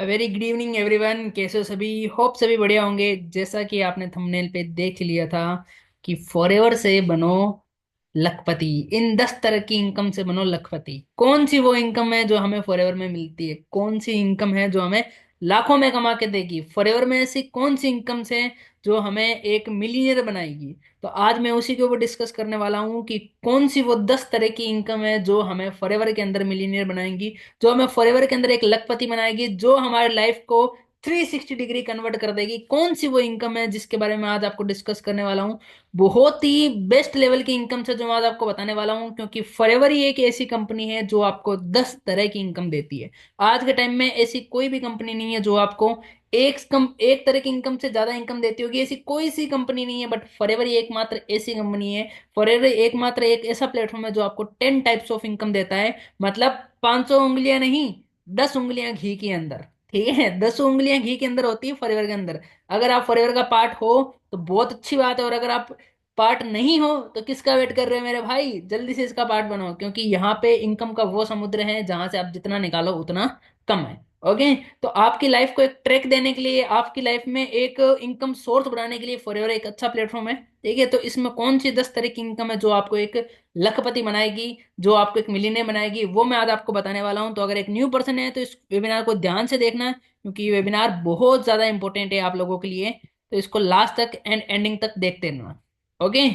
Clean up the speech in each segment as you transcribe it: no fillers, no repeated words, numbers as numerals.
Very good evening everyone. कैसे हो सभी? होप सभी बढ़िया होंगे। जैसा कि आपने थंबनेल पे देख लिया था कि फॉरएवर से बनो लखपति। इन 10 तरह की इनकम से बनो लखपति। कौन सी वो इनकम है जो हमें फॉरएवर में मिलती है? कौन सी इनकम है जो हमें लाखों में कमा के देगी? फॉरएवर में ऐसी कौन सी इनकम से जो हमें एक मिलीनियर बनाएगी? तो आज मैं उसी के ऊपर डिस्कस करने वाला हूँ कि कौन सी वो 10 तरह की इनकम है जो हमें फॉरएवर के अंदर मिलीनियर बनाएंगी, जो हमें फॉरएवर के अंदर एक लखपति बनाएगी, जो हमारे लाइफ को 360 डिग्री कन्वर्ट कर देगी। कौन सी वो इनकम है जिसके बारे में आज आपको डिस्कस करने वाला हूँ। बहुत ही बेस्ट लेवल की इनकम से जो मैं आज आपको बताने वाला हूँ, क्योंकि फॉरएवर ही एक ऐसी कंपनी है जो आपको 10 तरह की इनकम देती है। आज के टाइम में ऐसी कोई भी कंपनी नहीं है जो आपको एक तरह की इनकम से ज्यादा इनकम देती होगी। ऐसी कोई सी कंपनी नहीं है, बट फॉरएवर ही एकमात्र ऐसी कंपनी है। फॉरएवर एकमात्र एक ऐसा प्लेटफॉर्म है जो आपको 10 टाइप्स ऑफ इनकम देता है। मतलब 500 उंगलियां नहीं, 10 उंगलियां घी के अंदर। ठीक है, 10 उंगलियां घी के अंदर होती है फॉरएवर के अंदर। अगर आप फॉरएवर का पार्ट हो तो बहुत अच्छी बात है, और अगर आप पार्ट नहीं हो तो किसका वेट कर रहे हो मेरे भाई? जल्दी से इसका पार्ट बनो, क्योंकि यहाँ पे इनकम का वो समुद्र है जहां से आप जितना निकालो उतना कम है। ओके। तो आपकी लाइफ को एक ट्रैक देने के लिए, आपकी लाइफ में एक इनकम सोर्स बनाने के लिए फॉरएवर एक अच्छा प्लेटफॉर्म है। ठीक है, तो इसमें कौन सी 10 तरह की इनकम है जो आपको एक लखपति बनाएगी, जो आपको एक मिलियनेयर बनाएगी, वो मैं आज आपको बताने वाला हूं। तो अगर एक न्यू पर्सन है तो इस वेबिनार को ध्यान से देखना, क्योंकि ये वेबिनार बहुत ज्यादा इंपॉर्टेंट है आप लोगों के लिए। तो इसको लास्ट तक एंड एंडिंग तक देखते रहना। ओके।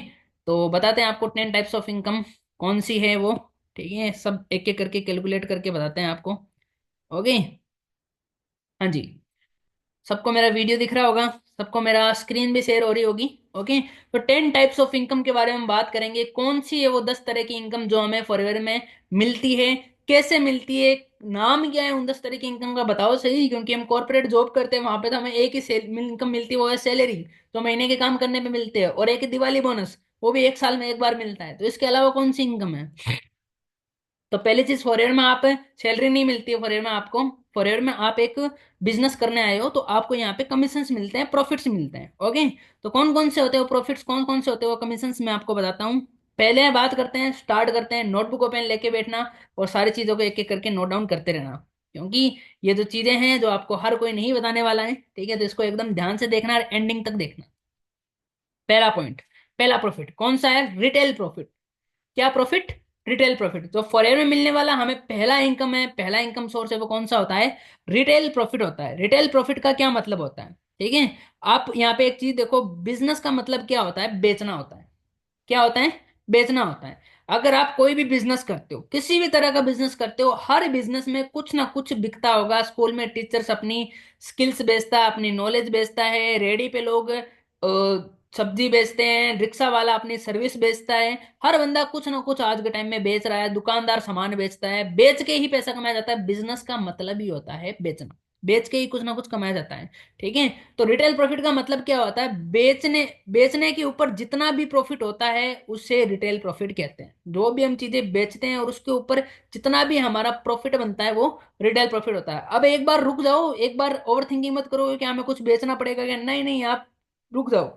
तो बताते हैं आपको 10 टाइप्स ऑफ इनकम कौन सी है वो। ठीक है, सब एक एक करके कैलकुलेट करके बताते हैं आपको। ओके। हाँ जी। सबको मेरा वीडियो दिख रहा होगा, सबको मेरा स्क्रीन भी शेयर हो रही होगी। ओके। तो 10 टाइप्स ऑफ इनकम के बारे में बात करेंगे। कौन सी है वो 10 तरह की इनकम जो हमें फॉरएवर में मिलती है, कैसे मिलती है, नाम क्या है उन 10 तरह की इनकम का, बताओ सही। क्योंकि हम कॉर्पोरेट जॉब करते हैं, वहां पे तो हमें एक ही इनकम मिलती है, वो है सैलरी। तो महीने के काम करने पे मिलते हैं, और एक है दिवाली बोनस, वो भी एक साल में एक बार मिलता है। तो इसके अलावा कौन सी इनकम है? तो पहली चीज, फॉरएवर में आप सैलरी नहीं मिलती है। फॉरएवर में आपको, फॉरएवर में आप एक बिजनेस करने आए हो तो आपको यहाँ पे कमीशंस मिलते हैं, प्रॉफिट्स मिलते हैं। ओके। तो कौन कौन से होते हैं वो प्रॉफिट्स, कौन कौन से होते हैं वो कमीशंस, मैं आपको बताता हूँ। पहले बात करते हैं, स्टार्ट करते हैं। नोटबुक और पेन लेके बैठना और सारी चीजों को एक एक करके नोट डाउन करते रहना, क्योंकि ये जो चीजें हैं जो आपको हर कोई नहीं बताने वाला है। ठीक है, तो इसको एकदम ध्यान से देखना और एंडिंग तक देखना। पहला पॉइंट, पहला प्रॉफिट कौन सा है? Retail profit. क्या प्रॉफिट? Retail profit. जो फॉरेन में मिलने वाला हमें पहला इनकम है, पहला इनकम सोर्स है, वो कौन सा होता है? रिटेल प्रॉफिट होता है। रिटेल प्रॉफिट का क्या मतलब होता है? ठीक है, आप यहाँ पे एक चीज देखो, बिजनेस का मतलब क्या होता है? बेचना होता है। क्या होता है? बेचना होता है। अगर आप कोई भी बिजनेस करते हो, किसी भी तरह का बिजनेस करते हो, हर बिजनेस में कुछ ना कुछ बिकता होगा। स्कूल में टीचर्स अपनी स्किल्स बेचता है, अपनी नॉलेज बेचता है। रेडी पे लोग सब्जी बेचते हैं। रिक्शा वाला अपनी सर्विस बेचता है। हर बंदा कुछ ना कुछ आज के टाइम में बेच रहा है। दुकानदार सामान बेचता है, बेच के ही पैसा कमाया जाता है। बिजनेस का मतलब ही होता है बेचना, बेच के ही कुछ ना कुछ कमाया जाता है। ठीक है। तो रिटेल प्रॉफिट का मतलब क्या होता है? बेचने बेचने के ऊपर जितना भी प्रॉफिट होता है उसे रिटेल प्रॉफिट कहते हैं। जो भी हम चीजें बेचते हैं और उसके ऊपर जितना भी हमारा प्रॉफिट बनता है वो रिटेल प्रॉफिट होता है। अब एक बार रुक जाओ, एक बार ओवर थिंकिंग मत करो कि हमें कुछ बेचना पड़ेगा क्या। नहीं नहीं, आप रुक जाओ,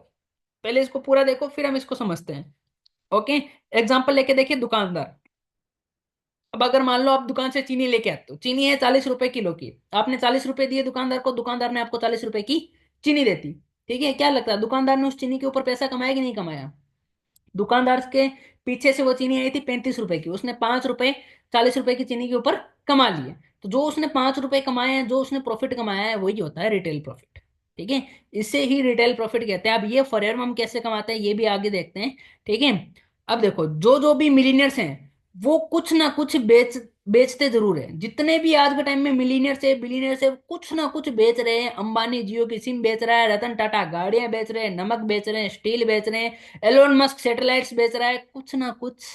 पहले इसको पूरा देखो फिर हम इसको समझते हैं। ओके। एग्जाम्पल लेके देखिए, दुकानदार। अब अगर मान लो आप दुकान से चीनी लेके आते हो, चीनी है 40 रुपए किलो की। आपने 40 रुपए दिए दुकानदार को, दुकानदार ने आपको 40 रुपए की चीनी देती। ठीक है, क्या लगता है दुकानदार ने उस चीनी के ऊपर पैसा कमाया कि नहीं कमाया? दुकानदार के पीछे से वो चीनी आई थी 35 रुपए की, उसने 5 रुपए 40 रुपए की चीनी के ऊपर कमा लिए। तो जो उसने 5 रुपए कमाए हैं, जो उसने प्रॉफिट कमाया है, वही होता है रिटेल प्रॉफिट। ठीक है, इसे ही रिटेल प्रॉफिट कहते हैं। अब ये फॉरेवर में हम कैसे कमाते हैं ये भी आगे देखते हैं। ठीक है। अब देखो, जो जो भी मिलीनियर्स हैं वो कुछ ना कुछ बेचते जरूर है। जितने भी आज के टाइम में मिलीनियर से बिलीनियर से कुछ ना कुछ बेच रहे हैं। अंबानी जियो की सिम बेच रहा है, रतन टाटा गाड़ियां बेच रहे हैं, नमक बेच रहे हैं, स्टील बेच रहे हैं, एलोन मस्क सैटेलाइट्स बेच रहा है। कुछ ना कुछ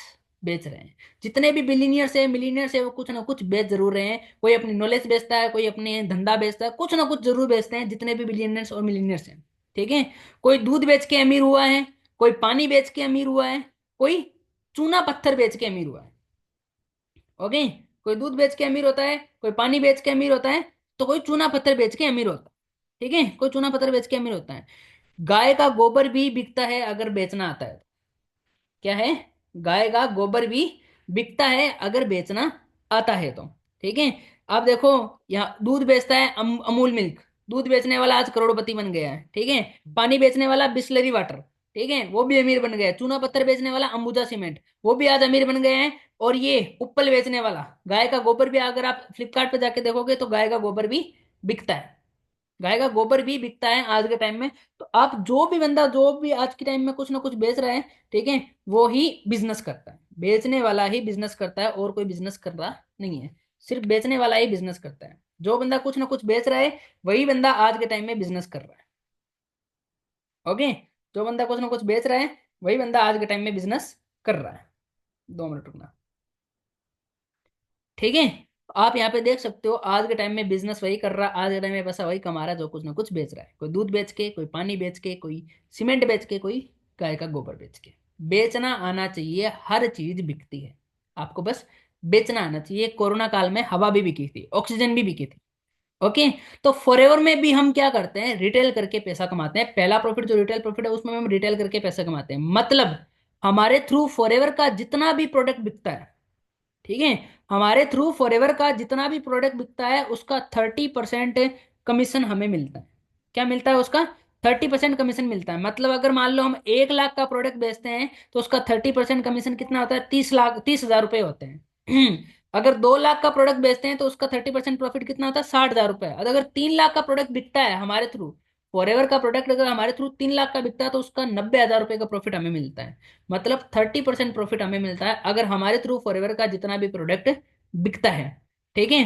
बेच रहे हैं। जितने भी बिलीनियर्स है मिलीनियर्स है वो कुछ ना कुछ बेच जरूर रहे हैं। कोई अपनी नॉलेज बेचता है, कोई अपने धंधा बेचता है, कुछ ना कुछ जरूर बेचते हैं जितने भी बिलीनियर्स और मिलीनियर्स हैं। ठीक है। कोई दूध बेच के अमीर हुआ है, कोई पानी बेच के अमीर हुआ है, कोई चूना पत्थर बेच के अमीर हुआ है। ओके। कोई दूध बेच के अमीर होता है, कोई पानी बेच के अमीर होता है, तो कोई चूना पत्थर बेच के अमीर होता है। ठीक है, कोई चूना पत्थर बेच के अमीर होता है। गाय का गोबर भी बिकता है अगर बेचना आता है। क्या है? गाय का गोबर भी बिकता है अगर बेचना आता है तो। ठीक है। आप देखो, यहाँ दूध बेचता है अमूल मिल्क, दूध बेचने वाला आज करोड़पति बन गया है, ठीक है। पानी बेचने वाला बिस्लरी वाटर, ठीक है, वो भी अमीर बन गया है। चूना पत्थर बेचने वाला अंबुजा सीमेंट, वो भी आज अमीर बन गए हैं। और ये उप्पल बेचने वाला, गाय का गोबर भी, अगर आप फ्लिपकार्ट पे जाके देखोगे तो गाय का गोबर भी बिकता है। गाय का गोबर भी बिकता है आज के टाइम में। तो आप जो भी बंदा जो भी आज के टाइम में कुछ ना कुछ बेच रहा है, ठीक है, वो ही बिजनेस करता है। बेचने वाला ही बिजनेस करता है, और कोई बिजनेस कर रहा नहीं है। सिर्फ बेचने वाला ही बिजनेस करता है। जो बंदा कुछ ना कुछ बेच रहा है, वही बंदा आज के टाइम में बिजनेस कर रहा है। ओके। जो बंदा कुछ ना कुछ बेच रहा है, वही बंदा आज के टाइम में बिजनेस कर रहा है। 2 मिनट रुकना। ठीक है। आप यहाँ पे देख सकते हो, आज के टाइम में बिजनेस वही कर रहा है, आज के टाइम में पैसा वही कमा रहा है जो कुछ ना कुछ बेच रहा है। कोई दूध बेच के, कोई पानी बेच के, कोई सीमेंट बेच के, कोई गाय का गोबर बेच के। बेचना आना चाहिए, हर चीज बिकती है। आपको बस बेचना आना चाहिए। कोरोना काल में हवा भी बिकी थी, ऑक्सीजन भी बिकी थी। ओके। तो फॉरएवर में भी हम क्या करते हैं, रिटेल करके पैसा कमाते हैं। पहला प्रॉफिट जो रिटेल प्रॉफिट है, उसमें हम रिटेल करके पैसा कमाते हैं। मतलब हमारे थ्रू फॉरएवर का जितना भी प्रोडक्ट बिकता है, ठीक है, हमारे थ्रू फॉरएवर का जितना भी प्रोडक्ट बिकता है, उसका 30% कमीशन हमें मिलता है। क्या मिलता है उसका? 30% कमीशन मिलता है। मतलब अगर मान लो हम 1 लाख का प्रोडक्ट बेचते हैं, तो उसका 30% कमीशन कितना होता है? 30 लाख, 30,000 रुपये होते हैं। अगर 2 लाख का प्रोडक्ट बेचते हैं, तो उसका 30% प्रॉफिट कितना होता है? 60,000 रुपये। और अगर 3 लाख का प्रोडक्ट बिकता है हमारे थ्रू, फॉरएवर का प्रोडक्ट अगर हमारे थ्रू 3 लाख का बिकता है, तो उसका 90,000 रुपये का प्रॉफिट हमें मिलता है। मतलब 30% प्रॉफिट हमें मिलता है अगर हमारे थ्रू फॉरएवर का जितना भी प्रोडक्ट बिकता है। ठीक है।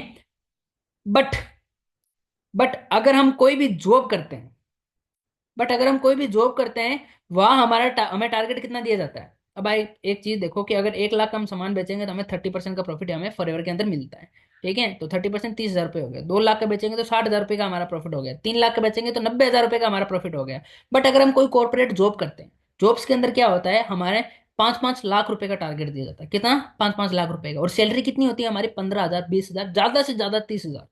बट बट अगर हम कोई भी जॉब करते हैं, बट अगर हम कोई भी जॉब करते हैं, वहां हमें टारगेट कितना दिया जाता है? अब भाई एक चीज देखो कि अगर 1 लाख का हम सामान बेचेंगे, तो हमें 30% का प्रॉफिट हमें फॉरएवर के अंदर मिलता है। ठीक है। तो 30% 30,000 रुपये हो गया। 2 लाख का बेचेंगे तो 60,000 रुपये का हमारा प्रॉफिट हो गया। 3 लाख का बेचेंगे तो 90,000 रुपये का हमारा प्रॉफिट हो गया। बट अगर हम कोई कॉर्पोरेट जॉब करते हैं, जॉब्स के अंदर क्या होता है, हमारे 5-5 लाख रुपए का टारगेट दिया जाता है। कितना? 5-5 लाख रुपए का। और सैलरी कितनी होती है हमारी? 15,000, 20,000, ज्यादा से ज्यादा 30,000।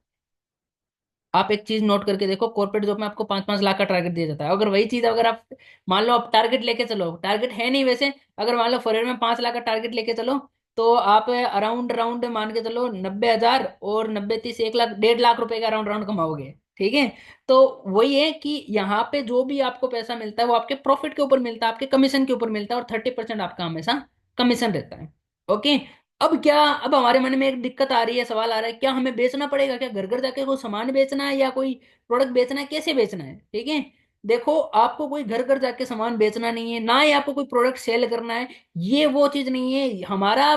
आप एक चीज नोट करके देखो, कॉर्पोरेट जॉब में आपको 5-5 लाख का टारगेट दिया जाता है। अगर वही चीज अगर आप मान लो, आप टारगेट लेके चलो, टारगेट है नहीं वैसे, अगर मान लो फॉरवर्ड में 5 लाख का टारगेट लेके चलो, तो आप अराउंड राउंड मान के चलो 90,000 और 90 30 1 लाख, 1.5 लाख रुपए का अराउंड राउंड कमाओगे। ठीक है। तो वही है कि यहाँ पे जो भी आपको पैसा मिलता है, वो आपके प्रॉफिट के ऊपर मिलता है, आपके कमीशन के ऊपर मिलता है, और 30% आपका हमेशा कमीशन रहता है। ओके। अब हमारे मन में एक दिक्कत आ रही है, सवाल आ रहा है, क्या हमें बेचना पड़ेगा? क्या घर घर जाके कोई सामान बेचना है या कोई प्रोडक्ट बेचना है? कैसे बेचना है? ठीक है। देखो, आपको कोई घर घर जाके सामान बेचना नहीं है, ना ही आपको कोई प्रोडक्ट सेल करना है। ये वो चीज नहीं है। हमारा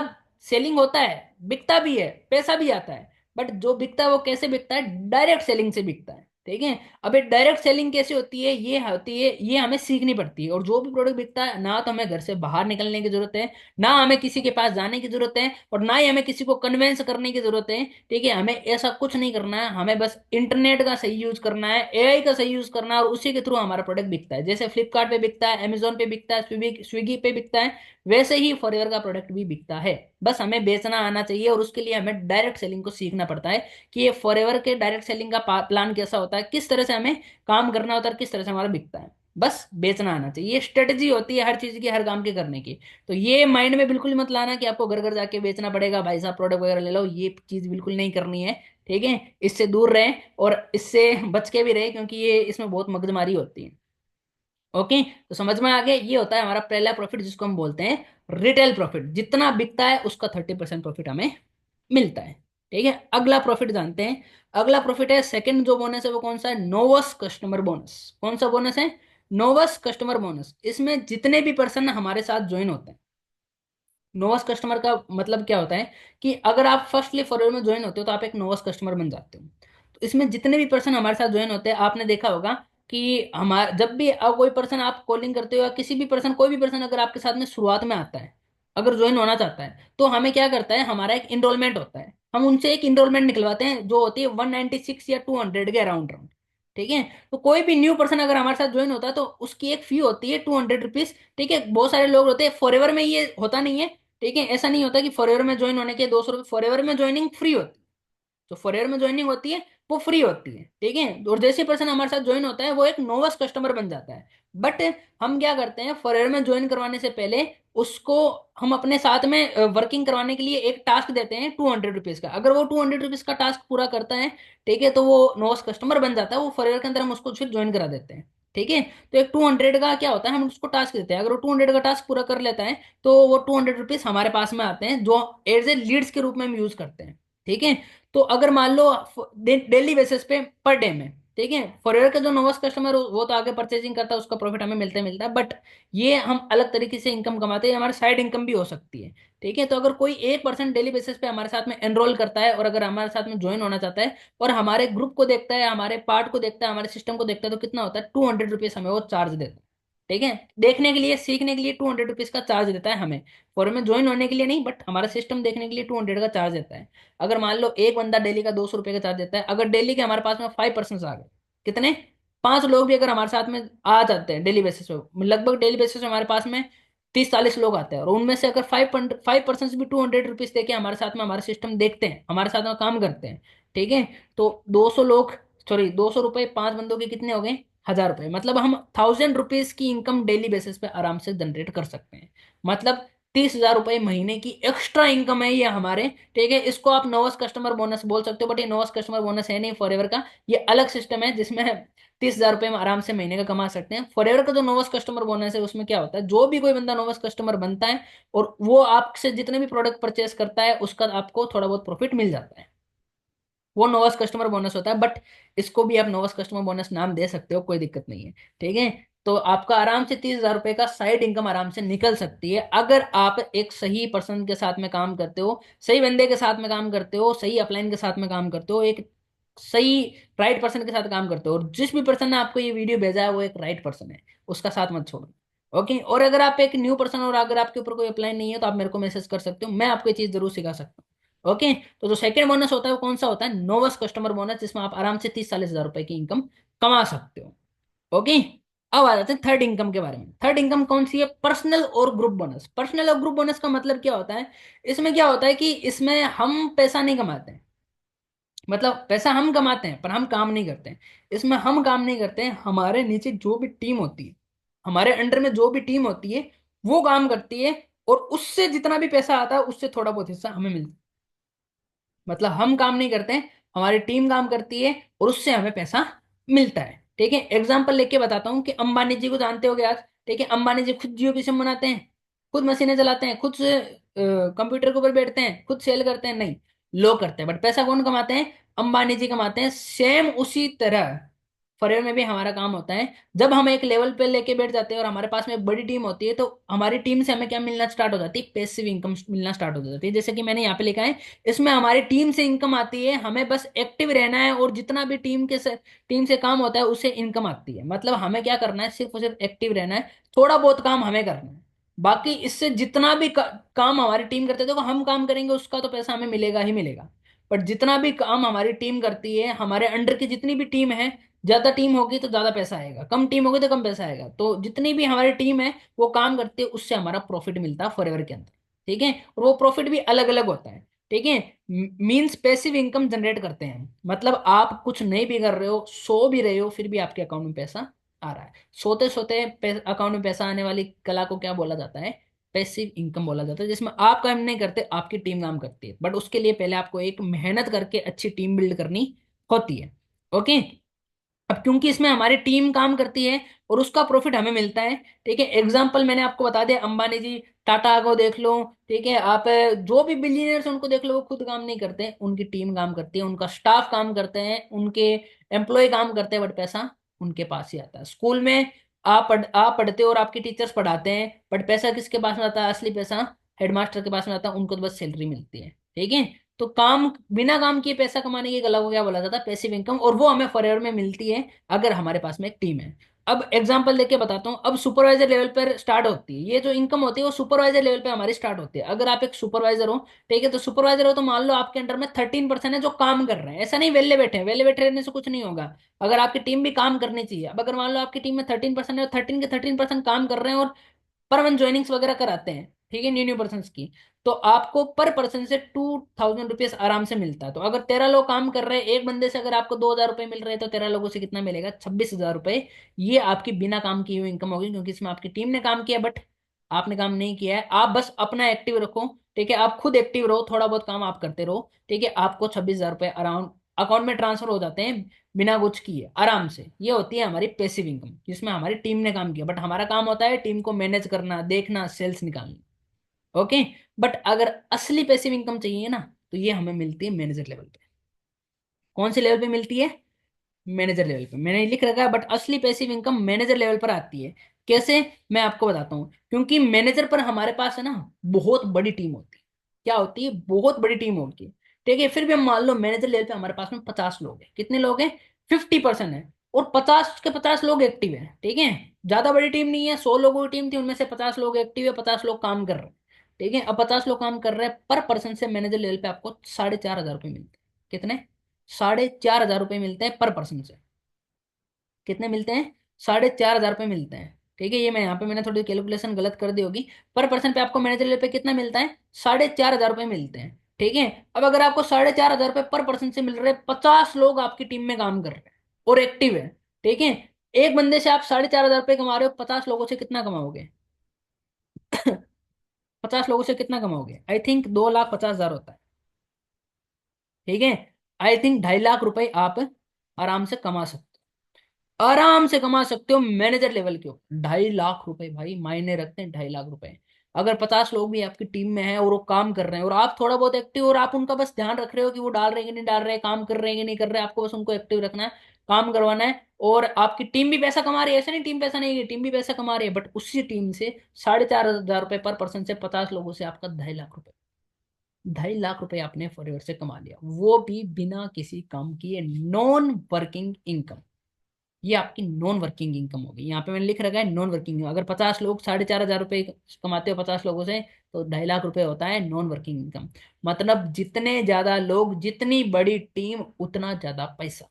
सेलिंग होता है, बिकता भी है, पैसा भी आता है। बट जो बिकता है वो कैसे बिकता है? डायरेक्ट सेलिंग से बिकता है। ठीक है। अब ये डायरेक्ट सेलिंग कैसे होती है? ये होती है, ये हमें सीखनी पड़ती है। और जो भी प्रोडक्ट बिकता है, ना तो हमें घर से बाहर निकलने की जरूरत है, ना हमें किसी के पास जाने की जरूरत है, और ना ही हमें किसी को कन्वेंस करने की जरूरत है। ठीक है। हमें ऐसा कुछ नहीं करना है। हमें बस इंटरनेट का सही यूज करना है, एआई का सही यूज करना है, और उसी के थ्रू हमारा प्रोडक्ट बिकता है। जैसे फ्लिपकार्ट पे बिकता है, अमेजोन पे बिकता है, स्विगी स्विगी पे बिकता है, वैसे ही फॉरएवर का प्रोडक्ट भी बिकता है। बस हमें बेचना आना चाहिए, और उसके लिए हमें डायरेक्ट सेलिंग को सीखना पड़ता है कि ये फॉरएवर के डायरेक्ट सेलिंग का प्लान कैसा होता है, किस तरह से हमें काम करना होता है, और किस तरह से हमारा बिकता है। बस बेचना आना चाहिए। ये स्ट्रेटजी होती है हर चीज की, हर काम के करने की। तो ये माइंड में बिल्कुल मत लाना कि आपको घर घर जाके बेचना पड़ेगा, भाई साहब प्रोडक्ट वगैरह ले लो। ये चीज बिल्कुल नहीं करनी है। ठीक है। इससे दूर रहें, और इससे बच के भी रहे, क्योंकि ये इसमें बहुत मगजमारी होती है। ओके। तो समझ में आ गया? ये होता है हमारा पहला प्रॉफिट, जिसको हम बोलते हैं रिटेल प्रॉफिट। जितना बिकता है उसका 30% प्रॉफिट हमें मिलता है। ठीक है। अगला प्रॉफिट जानते हैं। अगला प्रॉफिट है, सेकंड जो बोनस है वो कौन सा है? नोवस कस्टमर बोनस। कौन सा बोनस है? नोवस कस्टमर बोनस। इसमें जितने भी पर्सन हमारे साथ ज्वाइन होते हैं, नोवस कस्टमर का मतलब क्या होता है कि अगर आप फर्स्टली फॉरवर्ड में ज्वाइन होते हो, तो आप एक नोवस कस्टमर बन जाते हो। तो इसमें जितने भी पर्सन हमारे साथ ज्वाइन होते हैं, आपने देखा होगा कि हमारा जब भी कोई पर्सन आप कॉलिंग करते हो, या किसी भी पर्सन, कोई भी पर्सन अगर आपके साथ में शुरुआत में आता है, अगर ज्वाइन होना चाहता है, तो हमें क्या करता है, हमारा एक इनरोलमेंट होता है। हम उनसे एक इनरोलमेंट निकलवाते हैं, जो होती है 196 या 200 के अराउंड राउंड। ठीक है। तो कोई भी न्यू पर्सन अगर हमारे साथ ज्वाइन होता है, तो उसकी एक फी होती है 200 रुपीज। ठीक है। बहुत सारे लोग होते हैं, फॉरएवर में ये होता नहीं है। ठीक है। ऐसा नहीं होता कि फॉरएवर में ज्वाइन होने के 200 रुपये, फॉरएवर में ज्वाइनिंग फ्री होती है। जो फॉरएवर में ज्वाइनिंग होती है वो फ्री होती है, ठीक है। और जैसे पर्सन हमारे साथ ज्वाइन होता है वो एक नोवस कस्टमर बन जाता है। बट हम क्या करते हैं, फॉरएवर में ज्वाइन करवाने से पहले उसको हम अपने साथ में वर्किंग करवाने के लिए एक टास्क देते हैं 200 रुपीज का। अगर वो 200 रुपीज का टास्क पूरा करता है, ठीक है, तो वो नोवस कस्टमर बन जाता है। वो फॉरएवर के अंदर हम उसको फिर ज्वाइन करा देते हैं, ठीक है। तो एक 200 का क्या होता है, हम उसको टास्क देते हैं, अगर वो 200 का टास्क पूरा कर लेता है तो वो 200 रुपीज हमारे पास में आते हैं, जो एज ए लीड्स के रूप में हम यूज करते हैं, ठीक है। तो अगर मान लो डेली बेसिस पे पर डे में, ठीक है, फॉरएवर का जो नोवस कस्टमर वो तो आगे परचेजिंग करता है, उसका प्रॉफिट हमें मिलता मिलता है। बट ये हम अलग तरीके से इनकम कमाते हैं, हमारी साइड इनकम भी हो सकती है, ठीक है। तो अगर कोई एक पर्सन डेली बेसिस पे हमारे साथ में एनरोल करता है और अगर हमारे साथ में ज्वाइन होना चाहता है और हमारे ग्रुप को देखता है, हमारे पार्ट को देखता है, हमारे सिस्टम को देखता है, तो कितना होता है, 200 रुपीज हमें वो चार्ज देता है, ठीक है। देखने के लिए, सीखने के लिए 200 रुपीज का चार्ज देता है हमें, फॉरम में ज्वाइन होने के लिए नहीं, बट हमारा सिस्टम देखने के लिए 200 का चार्ज देता है। अगर मान लो एक बंदा डेली का 200 रुपये का चार्ज देता है, अगर डेली के हमारे पास में 5 पर्सन आ गए, कितने, 5 लोग भी अगर हमारे साथ में आ जाते हैं डेली बेसिस पे, लगभग डेली बेसिस पे हमारे पास में 30-40 लोग आते हैं, और उनमें से अगर 5 पर्सन भी 200 रुपीज देके हमारे साथ में हमारा सिस्टम देखते हैं, हमारे साथ में काम करते हैं, ठीक है, तो 200 लोग, सॉरी 200 रुपये 5 बंदों के कितने हो गए, 1000 रुपये। मतलब हम 1000 रुपीज की इनकम डेली बेसिस पे आराम से जनरेट कर सकते हैं। मतलब 30,000 रुपये महीने की एक्स्ट्रा इनकम है ये हमारे, ठीक है। इसको आप नोवस कस्टमर बोनस बोल सकते हो, बट ये नोवस कस्टमर बोनस है नहीं फॉरएवर का, ये अलग सिस्टम है जिसमें 30,000 रुपये में आराम से महीने का कमा सकते हैं। फॉरएवर का जो नोवस कस्टमर बोनस है उसमें क्या होता है, जो भी कोई बंदा नोवस कस्टमर बनता है और वो आपसे जितने भी प्रोडक्ट परचेस करता है उसका आपको थोड़ा बहुत प्रॉफिट मिल जाता है, वो नोवस कस्टमर बोनस होता है। बट इसको भी आप नोवस कस्टमर बोनस नाम दे सकते हो, कोई दिक्कत नहीं है, ठीक है। तो आपका आराम से 30,000 रुपये का साइड इनकम आराम से निकल सकती है, अगर आप एक सही पर्सन के साथ में काम करते हो, सही बंदे के साथ में काम करते हो, सही अपलाइन के साथ में काम करते हो, एक सही राइट पर्सन के साथ काम करते हो। और जिस भी पर्सन ने आपको ये वीडियो भेजा है वो एक राइट पर्सन है, उसका साथ मत छोड़ो, ओके। और अगर आप एक न्यू पर्सन और अगर आपके ऊपर कोई अप्लाई नहीं है तो आप मेरे को मैसेज कर सकते हो, मैं आपको ये चीज जरूर सिखा सकता हूँ, ओके। तो जो सेकंड बोनस होता है वो कौन सा होता है, नोवस कस्टमर बोनस, जिसमें आप आराम से 30-40 हजार रुपए की इनकम कमा सकते हो, ओके। अब आ जाते हैं थर्ड इनकम के बारे में। थर्ड इनकम कौन सी है, पर्सनल और ग्रुप बोनस। पर्सनल और ग्रुप बोनस का मतलब क्या होता है, इसमें क्या होता है कि इसमें हम पैसा नहीं कमाते हैं, मतलब पैसा हम कमाते हैं पर हम काम नहीं करते हैं। इसमें हम काम नहीं करते हैं, हमारे नीचे जो भी टीम होती है, हमारे अंडर में जो भी टीम होती है वो काम करती है, और उससे जितना भी पैसा आता है उससे थोड़ा बहुत हिस्सा हमें मिलता है। मतलब हम काम नहीं करते हैं, हमारी टीम काम करती है और उससे हमें पैसा मिलता है, ठीक है। एग्जाम्पल लेके बताता हूँ कि अंबानी जी को जानते हो आज, ठीक है। अंबानी जी खुद जियो की सिम बनाते हैं, खुद मशीनें चलाते हैं, खुद से कंप्यूटर के ऊपर बैठते हैं, खुद सेल करते हैं, नहीं, लोग करते हैं। बट पैसा कौन कमाते हैं, अंबानी जी कमाते हैं। सेम उसी तरह फॉरएवर में भी हमारा काम होता है। जब हम एक लेवल पे लेके बैठ जाते हैं और हमारे पास में एक बड़ी टीम होती है, तो हमारी टीम से हमें क्या मिलना स्टार्ट हो जाती है, पैसिव इनकम मिलना स्टार्ट हो जाती है। जैसे कि मैंने यहाँ पे लिखा है, इसमें हमारी टीम से इनकम आती है, हमें बस एक्टिव रहना है और जितना भी टीम से काम होता है उससे इनकम आती है। मतलब हमें क्या करना है, सिर्फ और सिर्फ एक्टिव रहना है, थोड़ा बहुत काम हमें करना है, बाकी इससे जितना भी काम हमारी टीम करते हैं, देखो हम काम करेंगे उसका तो पैसा हमें मिलेगा ही मिलेगा। पर जितना भी काम हमारी टीम करती है, हमारे अंडर की जितनी भी टीम है, ज्यादा टीम होगी तो ज्यादा पैसा आएगा, कम टीम होगी तो कम पैसा आएगा। तो जितनी भी हमारी टीम है वो काम करती है, उससे हमारा प्रॉफिट मिलता है फॉरएवर के अंदर, ठीक है। और वो प्रॉफिट भी अलग अलग होता है, ठीक है। मीन्स पैसिव इनकम जनरेट करते हैं, मतलब आप कुछ नहीं भी कर रहे हो, सो भी रहे हो, फिर भी आपके अकाउंट में पैसा आ रहा है। सोते सोते अकाउंट में पैसा आने वाली कला को क्या बोला जाता है, पैसिव इनकम बोला जाता है, जिसमें आप काम नहीं करते, आपकी टीम काम करती है। बट उसके लिए पहले आपको एक मेहनत करके अच्छी टीम बिल्ड करनी होती है, ओके। अब क्योंकि इसमें हमारी टीम काम करती है और उसका प्रॉफिट हमें मिलता है, ठीक है। एग्जांपल मैंने आपको बता दिया, अंबानी जी, टाटा को देख लो, ठीक है। आप जो भी बिलियनर्स उनको देख लो, वो खुद काम नहीं करते, उनकी टीम काम करती है, उनका स्टाफ काम करते हैं, उनके एम्प्लॉय काम करते हैं, बट पैसा उनके पास ही आता है। स्कूल में आप पढ़ते हो और आपके टीचर्स पढ़ाते हैं, बट पैसा किसके पास में आता है, असली पैसा हेडमास्टर के पास में आता है, उनको तो बस सैलरी मिलती है, ठीक है। तो काम, बिना काम किए पैसा कमाने की कला को क्या बोला जाता है, पैसिव इनकम, और वो हमें फॉरएवर में मिलती है अगर हमारे पास में एक टीम है। अब एग्जांपल देके बताता हूँ, अब सुपरवाइजर लेवल पर स्टार्ट होती है ये जो इनकम होती है, वो सुपरवाइजर लेवल पे हमारी स्टार्ट होती है। अगर आप एक सुपरवाइजर हो, ठीक है, तो सुपरवाइजर हो तो मान लो आपके अंडर में 13 पर्सन है जो काम कर रहे हैं, ऐसा नहीं वेले बैठे हैं, वेले बैठे रहने से कुछ नहीं होगा, अगर आपकी टीम भी काम करनी चाहिए। अब अगर मान लो आपकी टीम में 13 पर्सन है और 13 के 13 पर्सन काम कर रहे हैं और पर मंथ ज्वाइनिंग्स वगैरह कराते हैं, ठीक है, न्यू न्यू पर्सन की। तो आपको पर पर्सन से 2000 रुपीज आराम से मिलता है। तो अगर 13 लोग काम कर रहे हैं, एक बंदे से अगर आपको 2000 रुपये मिल रहे हैं, तो 13 लोगों से कितना मिलेगा? 26 हजार रुपये। ये आपकी बिना काम की हुई इनकम होगी, क्योंकि इसमें आपकी टीम ने काम किया, बट आपने काम नहीं किया है। आप बस अपना एक्टिव रखो, ठीक है, आप खुद एक्टिव रहो, थोड़ा बहुत काम आप करते रहो, ठीक है, आपको 26 हजार रुपये अराउंड अकाउंट में ट्रांसफर हो जाते हैं बिना कुछ किए, आराम से। ये होती है हमारी पैसिव इनकम, जिसमें हमारी टीम ने काम किया, बट हमारा काम होता है टीम को मैनेज करना, देखना, सेल्स निकालना। ओके। बट अगर असली पैसिव इनकम चाहिए ना, तो ये हमें मिलती है मैनेजर लेवल पे। कौन से लेवल पे मिलती है? मैनेजर लेवल पे। मैंने लिख रखा है, बट असली पैसिव इनकम मैनेजर लेवल पर आती है। कैसे? मैं आपको बताता हूँ। क्योंकि मैनेजर पर हमारे पास है ना, बहुत बड़ी टीम होती है। क्या होती है? बहुत बड़ी टीम होती है। ठीक है, फिर भी हम मान लो मैनेजर लेवल पे हमारे पास में 50 लोग हैं। कितने लोग हैं? 50% है। और 50 के 50 लोग एक्टिव हैं, ठीक है। ज्यादा बड़ी टीम नहीं है, 100 लोगों की टीम थी, उनमें से 50 लोग एक्टिव है, 50 लोग काम कर रहे हैं। ठीक है, अब 50 लोग काम कर रहे हैं, पर पर्सन से मैनेजर लेवल पे आपको 4500 रुपये मिलते हैं। कितने? 4500 रुपये मिलते हैं पर पर्सन से। कितने मिलते हैं? 4500 रुपये मिलते हैं। ठीक है, ये मैं यहाँ पे मैंने थोड़ी कैलकुलेशन गलत कर दी होगी। पर पर्सन पे आपको मैनेजर लेवल पे कितना मिलता है? 4500 रुपये मिलते हैं। ठीक है, अब अगर आपको 4500 रुपये पर पर्सन से मिल रहे हैं, 50 लोग आपकी टीम में काम कर रहे हैं और एक्टिव है, ठीक है। एक बंदे से आप 4500 रुपये कमा रहे हो, 50 लोगों से कितना कमाओगे? 50 लोगों से कितना कमाओगे? आई थिंक 2,50,000 होता है। ठीक है, आई थिंक 2.5 लाख रुपए आप आराम से कमा सकते हो। आराम से कमा सकते हो मैनेजर लेवल के हो। 2.5 लाख रुपए भाई मायने रखते हैं, 2.5 लाख रुपए। अगर 50 लोग भी आपकी टीम में हैं और वो काम कर रहे हैं, और आप थोड़ा बहुत एक्टिव, और आप उनका बस ध्यान रख रहे हो कि वो डाल रहे हैं कि नहीं डाल रहे, काम कर रहे हैं कि नहीं कर रहे, आपको बस उनको एक्टिव रखना है, काम करवाना है। और आपकी टीम भी पैसा कमा रही है, ऐसा नहीं टीम पैसा नहीं है, टीम भी पैसा कमा रही है, बट उसी टीम से 4,500 रुपये पर पर्सन से 50 लोगों से आपका 2.5 लाख रुपए। 2.5 लाख रुपए आपने फॉरएवर से कमा लिया, वो भी बिना किसी काम किए। Non working income. ये आपकी नॉन वर्किंग इनकम होगी। यहाँ पे मैंने लिख रखा है नॉन वर्किंग। अगर 50 लोग 4,500 रुपये कमाते हो 50 लोगों से, तो 2.5 लाख रुपए होता है नॉन वर्किंग इनकम। मतलब जितने ज्यादा लोग, जितनी बड़ी टीम, उतना ज्यादा पैसा।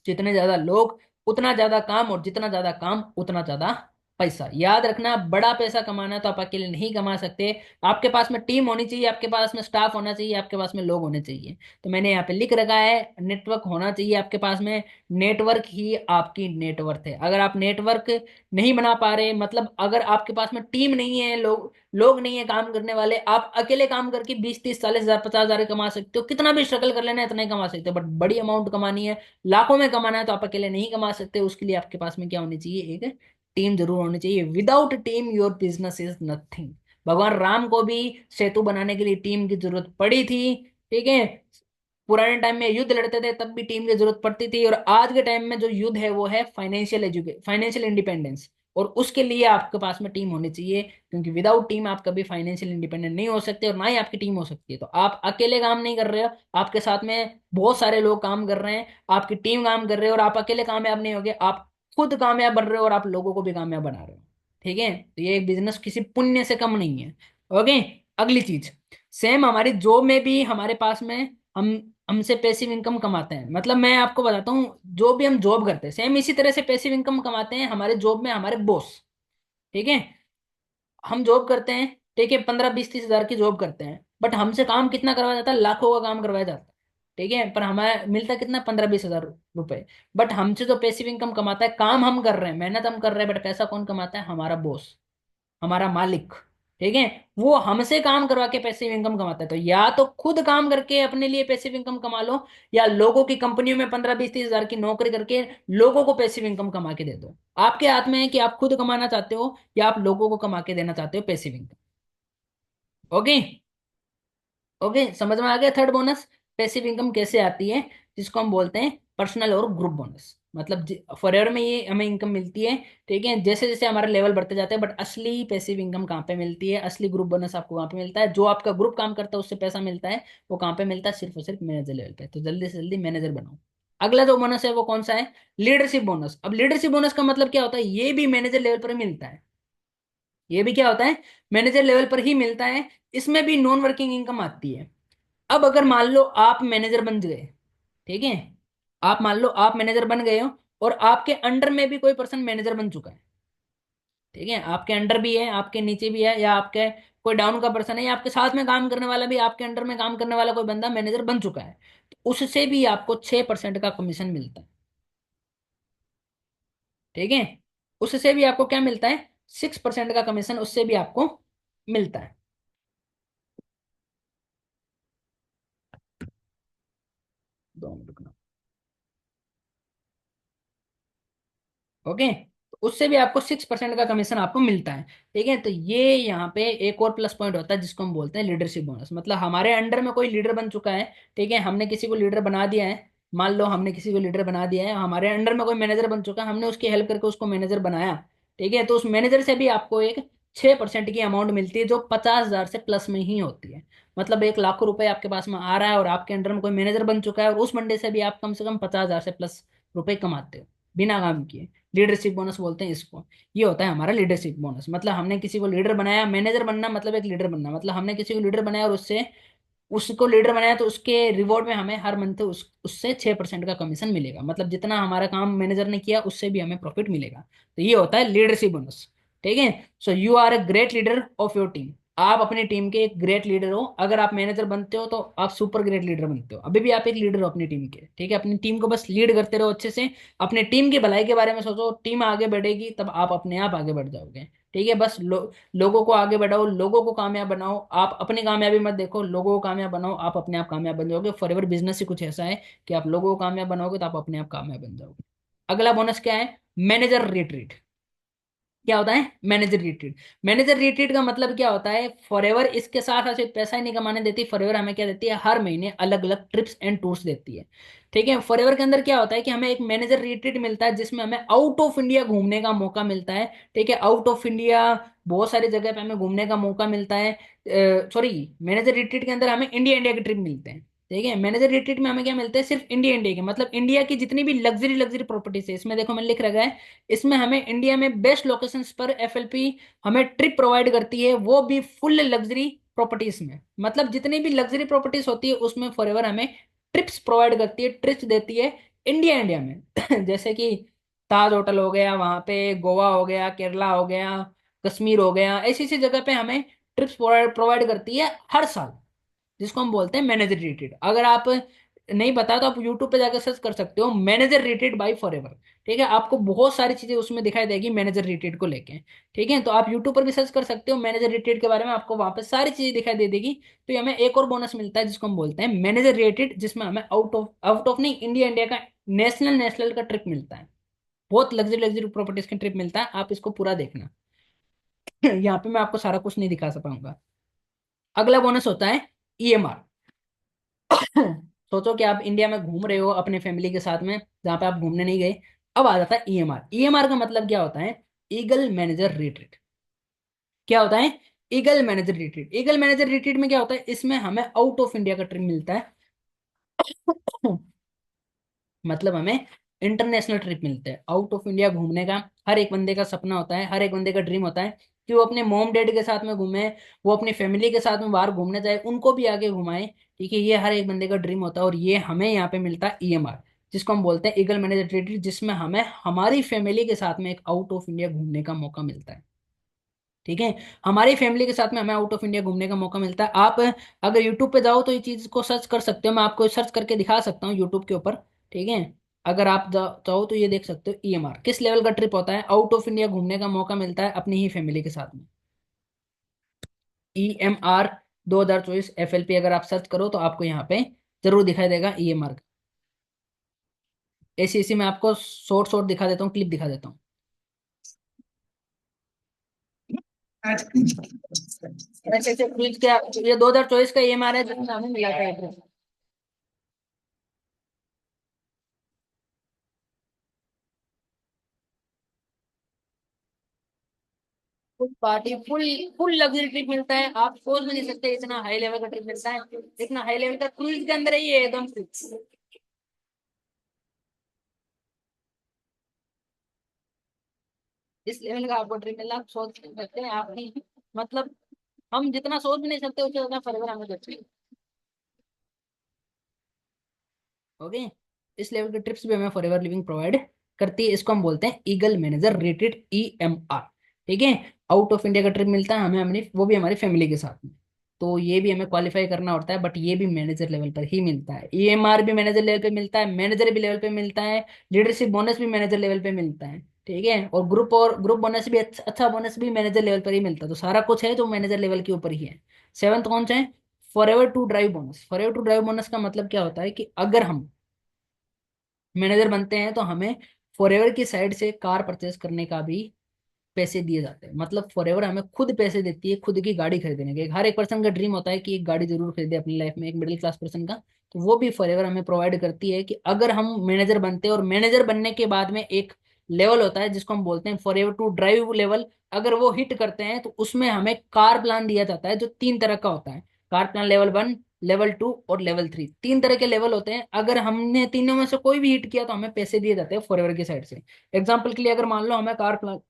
जितने ज्यादा लोग, उतना ज्यादा काम, और जितना ज्यादा काम, उतना ज्यादा पैसा। याद रखना, बड़ा पैसा कमाना है तो आप अकेले नहीं कमा सकते। आपके पास में टीम होनी चाहिए, आपके पास में स्टाफ होना चाहिए, आपके पास में लोग होने चाहिए। तो मैंने यहाँ पे लिख रखा है नेटवर्क होना चाहिए आपके पास में। नेटवर्क ही आपकी नेटवर्थ है। अगर आप नेटवर्क नहीं बना पा रहे, मतलब अगर आपके पास में टीम नहीं है, लोग लोग नहीं है काम करने वाले, आप अकेले काम करके 20, 30, 40 हजार, 50 हजार कमा सकते हो। कितना भी स्ट्रगल कर लेना है, इतना ही कमा सकते हो। बट बड़ी अमाउंट कमानी है, लाखों में कमाना है, तो आप अकेले नहीं कमा सकते। उसके लिए आपके पास में क्या होनी चाहिए? एक टीम जरूर होनी चाहिए। Without team your business is nothing. भगवान राम को भी सेतु बनाने के लिए टीम की जरूरत पड़ी थी। ठीक है, पुराने टाइम में युद्ध लड़ते थे तब भी टीम की जरूरत पड़ती थी। और आज के टाइम में जो युद्ध है वो है फाइनेंशियल इंडिपेंडेंस। और उसके लिए आपके पास में टीम होनी चाहिए, क्योंकि विदाउट टीम आप कभी फाइनेंशियल इंडिपेंडेंट नहीं हो सकते, और ना ही आपकी टीम हो सकती है। तो आप अकेले काम नहीं कर रहे हो, आपके साथ में बहुत सारे लोग काम कर रहे हैं, आपकी टीम काम कर रहे हो, और आप अकेले कामयाब नहीं होगे, आप खुद कामयाब बन रहे हो और आप लोगों को भी कामयाब बना रहे हो। ठीक है, तो ये बिजनेस किसी पुण्य से कम नहीं है। ओके। अगली चीज, सेम हमारी जॉब में भी हमारे पास में हम हमसे पैसिव इनकम कमाते हैं। मतलब मैं आपको बताता हूँ, जो भी हम जॉब करते हैं सेम इसी तरह से पैसिव इनकम कमाते हैं हमारे जॉब में हमारे बॉस। ठीक है, हम जॉब करते हैं, ठीक है, 15, 20, 30 हजार की जॉब करते हैं, बट हमसे काम कितना करवाया जाता है? लाखों का काम करवाया जाता है। ठीक है, पर हमें मिलता कितना? 15, 20 हजार रुपए। बट हमसे जो पैसिव इनकम कमाता है, काम हम कर रहे हैं, मेहनत हम कर रहे हैं, बट पैसा कौन कमाता है? हमारा बॉस, हमारा मालिक। ठीक है, वो हमसे काम करवा के पैसिव इनकम कमाता है। तो या तो खुद काम करके अपने लिए पैसिव इनकम कमा लो, या लोगों की कंपनियों में 15, 20, 30 हजार की नौकरी करके लोगों को पैसिव इनकम कमा के दे दो। आपके हाथ में है कि आप खुद कमाना चाहते हो या आप लोगों को कमा के देना चाहते हो पैसिव इनकम। ओके। ओके, समझ में आ गया थर्ड बोनस? पैसिव इनकम कैसे आती है, जिसको हम बोलते हैं पर्सनल और ग्रुप बोनस। मतलब फॉरएवर में ये हमें इनकम मिलती है, ठीक है, जैसे जैसे हमारे लेवल बढ़ते जाते हैं। बट असली पैसिव इनकम कहाँ पे मिलती है? असली ग्रुप बोनस आपको वहां पे मिलता है, जो आपका ग्रुप काम करता है उससे पैसा मिलता है। वो कहाँ पे मिलता है? सिर्फ और सिर्फ मैनेजर लेवल पे। तो जल्दी से जल्दी मैनेजर बनाओ। अगला जो बोनस है वो कौन सा है? Leadership bonus. अब लीडरशिप बोनस का मतलब क्या होता है? ये भी मैनेजर लेवल पर मिलता है। ये भी क्या होता है? मैनेजर लेवल पर ही मिलता है। इसमें भी नॉन वर्किंग इनकम आती है। अब अगर मान लो आप मैनेजर बन गए, ठीक है, आप मान लो आप मैनेजर बन गए हो, और आपके अंडर में भी कोई पर्सन मैनेजर बन चुका है। ठीक है, आपके अंडर भी है, आपके नीचे भी है, या आपके कोई डाउन का पर्सन है, या आपके साथ में काम करने वाला भी, आपके अंडर में काम करने वाला कोई बंदा मैनेजर बन चुका है, तो उससे भी आपको 6% का कमीशन मिलता है। ठीक है, उससे भी आपको क्या मिलता है, 6% का कमीशन उससे भी आपको मिलता है। 2 मिनट रुकना। ओके, तो उससे भी आपको 6% का कमीशन आपको मिलता है। ठीक है, तो ये यहाँ पे एक और प्लस पॉइंट होता है जिसको हम बोलते हैं लीडरशिप बोनस। मतलब हमारे अंडर में कोई लीडर बन चुका है, ठीक है, हमने किसी को लीडर बना दिया है, मान लो हमने किसी को लीडर बना दिया है, हमारे अंडर में कोई मैनेजर बन चुका है, हमने उसकी हेल्प करके उसको मैनेजर बनाया। ठीक है, तो उस मैनेजर से भी आपको एक 6% की अमाउंट मिलती है, जो 50,000 से प्लस में ही होती है। मतलब 1 लाख रुपए आपके पास में आ रहा है और आपके अंडर में कोई मैनेजर बन चुका है, और उस बंदे से भी आप कम से कम 50,000 से प्लस रुपए कमाते हो बिना काम किए। लीडरशिप बोनस बोलते हैं इसको। ये होता है हमारा लीडरशिप बोनस। मतलब हमने किसी को लीडर बनाया, मैनेजर बनना मतलब एक लीडर बनना, मतलब हमने किसी को लीडर बनाया और उससे उसको लीडर बनाया, तो उसके रिवॉर्ड में हमें हर मंथ उससे 6% का कमीशन मिलेगा। मतलब जितना हमारा काम मैनेजर ने किया उससे भी हमें प्रॉफिट मिलेगा। तो ये होता है लीडरशिप बोनस। ठीक है, so you are a great leader of your team. आप अपनी टीम के एक ग्रेट लीडर हो। अगर आप मैनेजर बनते हो तो आप सुपर ग्रेट लीडर बनते हो। अभी भी आप एक लीडर हो अपनी टीम के। ठीक है, अपनी टीम को बस लीड करते रहो अच्छे से। अपनी टीम की भलाई के बारे में सोचो, टीम आगे बढ़ेगी तब आप अपने आप आगे बढ़ जाओगे। ठीक है, बस लोगों को आगे बढ़ाओ, लोगों को कामयाब बनाओ। आप अपनी कामयाबी मत देखो, लोगों को कामयाब बनाओ, आप अपने आप कामयाब बन जाओगे। फॉरएवर बिजनेस ही कुछ ऐसा है कि आप लोगों को कामयाब बनाओगे तो आप अपने आप कामयाब बन जाओगे। अगला बोनस क्या है, मैनेजर रिट्रीट। क्या होता है मैनेजर रिट्रीट? मैनेजर रिट्रीट का मतलब क्या होता है, फॉरएवर इसके साथ सिर्फ पैसा ही नहीं कमाने देती, फॉरएवर हमें क्या देती है, हर महीने अलग अलग ट्रिप्स एंड टूर्स देती है। ठीक है, फॉरएवर के अंदर क्या होता है कि हमें एक मैनेजर रिट्रीट मिलता है जिसमें हमें आउट ऑफ इंडिया घूमने का मौका मिलता है। ठीक है, आउट ऑफ इंडिया बहुत सारी जगह पे हमें घूमने का मौका मिलता है। सॉरी, मैनेजर रिट्रीट के अंदर हमें इंडिया इंडिया के ट्रिप मिलते हैं। ठीक है, मैनेजर रिट्रीट में हमें क्या मिलता है, सिर्फ इंडिया इंडिया के, मतलब इंडिया की जितनी भी लग्जरी लग्जरी प्रॉपर्टीज है, इसमें देखो मैंने लिख रखा है, इसमें हमें इंडिया में बेस्ट लोकेशंस पर एफएलपी हमें ट्रिप प्रोवाइड करती है, वो भी फुल लग्जरी प्रॉपर्टीज में। मतलब जितनी भी लग्जरी प्रॉपर्टीज होती है उसमें फॉरएवर हमें ट्रिप्स प्रोवाइड करती है, ट्रिप्स देती है इंडिया इंडिया में। जैसे कि ताज होटल हो गया वहां पे, गोवा हो गया, केरला हो गया, कश्मीर हो गया, ऐसी ऐसी जगह पे हमें ट्रिप्स प्रोवाइड प्रोवाइड करती है हर साल, जिसको हम बोलते हैं मैनेजर रिट्रीट। अगर आप नहीं पता तो आप यूट्यूब पे जाकर सर्च कर सकते हो, मैनेजर रिट्रीट बाय फॉरएवर। ठीक है, आपको बहुत सारी चीजें उसमें दिखाई देगी मैनेजर रिट्रीट को लेके। ठीक है, तो आप यूट्यूब पर भी सर्च कर सकते हो मैनेजर रिट्रीट के बारे में, आपको वहां पे सारी चीजें दिखाई दे देगी। तो ये हमें एक और बोनस मिलता है जिसको हम बोलते हैं मैनेजर रिट्रीट, जिसमें हमें आउट ऑफ नहीं, इंडिया इंडिया का नेशनल नेशनल का ट्रिप मिलता है। बहुत लग्जरी लग्जरी प्रॉपर्टीज का ट्रिप मिलता है, आप इसको पूरा देखना। यहाँ पे मैं आपको सारा कुछ नहीं दिखा पाऊंगा। अगला बोनस होता है ईएमआर। सोचो कि आप इंडिया में घूम रहे हो अपने फैमिली के साथ में, जहां पे आप घूमने नहीं गए। अब आ जाता है ईएमआर। ईएमआर का मतलब क्या होता है, ईगल मैनेजर रिट्रीट। क्या होता है, eagle manager retreat. Eagle manager retreat में क्या होता है, इसमें हमें आउट ऑफ इंडिया का ट्रिप मिलता है। मतलब हमें इंटरनेशनल ट्रिप मिलते हैं, आउट ऑफ इंडिया घूमने का हर एक बंदे का सपना होता है, हर एक बंदे का ड्रीम होता है कि वो अपने मॉम डैड के साथ में घूमे, वो अपनी फैमिली के साथ में बाहर घूमने जाए, उनको भी आगे घुमाए। ठीक है, ये हर एक बंदे का ड्रीम होता है, और ये हमें यहाँ पे मिलता है ईएमआर, जिसको हम बोलते हैं ईगल मैनेजर ट्रिप, जिसमें हमें हमारी फैमिली के साथ में एक आउट ऑफ इंडिया घूमने का मौका मिलता है। ठीक है, हमारी फैमिली के साथ में हमें आउट ऑफ इंडिया घूमने का मौका मिलता है। आप अगर यूट्यूब पे जाओ तो ये चीज को सर्च कर सकते हो, मैं आपको सर्च करके दिखा सकता हूँ यूट्यूब के ऊपर। ठीक है, अगर आप चाहो तो ये देख सकते हो ईएमआर किस लेवल का ट्रिप होता है, आउट ऑफ इंडिया घूमने का मौका मिलता है अपनी ही फैमिली के साथ में। ईएमआर 2024 एफएलपी अगर आप सर्च करो तो आपको यहाँ पे जरूर दिखाई देगा ईएमआर का। ऐसी ऐसी मैं आपको शॉर्ट शॉर्ट दिखा देता हूँ, क्लिप दिखा देता हूँ। ऐसे ऐसे क्विज क्या, ये 2024 का ईएमआर है जिसमें हमें मिला था। Full party, full full luxury trip मिलता है, आप सोच भी नहीं सकते इतना हाई लेवल का ट्रिप मिलता है। इतना हाई लेवल का क्रूज के अंदर ही है एकदम फिक्स। इस लेवल का आपको ट्रिप मिलना, आप सोच नहीं सकते हैं आप भी। मतलब हम जितना सोच भी नहीं सकते उससे ज्यादा फॉरएवर हमें देती है। ओके, इस लेवल के ट्रिप्स भी हमें फॉरएवर लिविंग प्रोवाइड करती है, इसको हम बोलते हैं ईगल मैनेजर रेटेड ईएमआर। ठीक है। आउट ऑफ इंडिया का ट्रिप मिलता है हमें अपनी, वो भी हमारी फैमिली के साथ में। तो ये भी हमें क्वालिफाई करना होता है, बट ये भी मैनेजर लेवल पर ही मिलता है। ईएमआर भी मैनेजर लेवल पे मिलता है, मैनेजर भी लेवल पे मिलता है, लीडरशिप बोनस भी मैनेजर लेवल पे मिलता है। ठीक है। और ग्रुप बोनस भी अच्छा बोनस भी मैनेजर लेवल पर ही मिलता है। तो सारा कुछ है जो मैनेजर लेवल के ऊपर ही है। सेवंथ कौन सा है? Forever to drive bonus. Forever to drive bonus का मतलब क्या होता है कि अगर हम मैनेजर बनते हैं तो हमें फॉरएवर की साइड से कार परचेस करने का भी पैसे दिए जाते हैं। मतलब फॉरएवर हमें खुद पैसे देती है खुद की गाड़ी खरीदने के। हर एक पर्सन का ड्रीम होता है कि एक गाड़ी जरूर खरीदे अपनी लाइफ में, एक मिडिल क्लास पर्सन का। तो वो भी फॉरएवर हमें प्रोवाइड करती है कि अगर हम मैनेजर बनते हैं, और मैनेजर बनने के बाद में एक लेवल होता है जिसको हम बोलते हैं फॉरएवर टू ड्राइव लेवल, अगर वो हिट करते हैं तो उसमें हमें कार प्लान दिया जाता है जो 3 तरह का होता है। कार प्लान लेवल 1, लेवल 2 और लेवल 3, 3 तरह के लेवल होते हैं। अगर हमने तीनों में से कोई भी हिट किया तो हमें पैसे दिए जाते हैं फॉरएवर की साइड से। एग्जाम्पल के लिए अगर मान लो हमें कार प्लान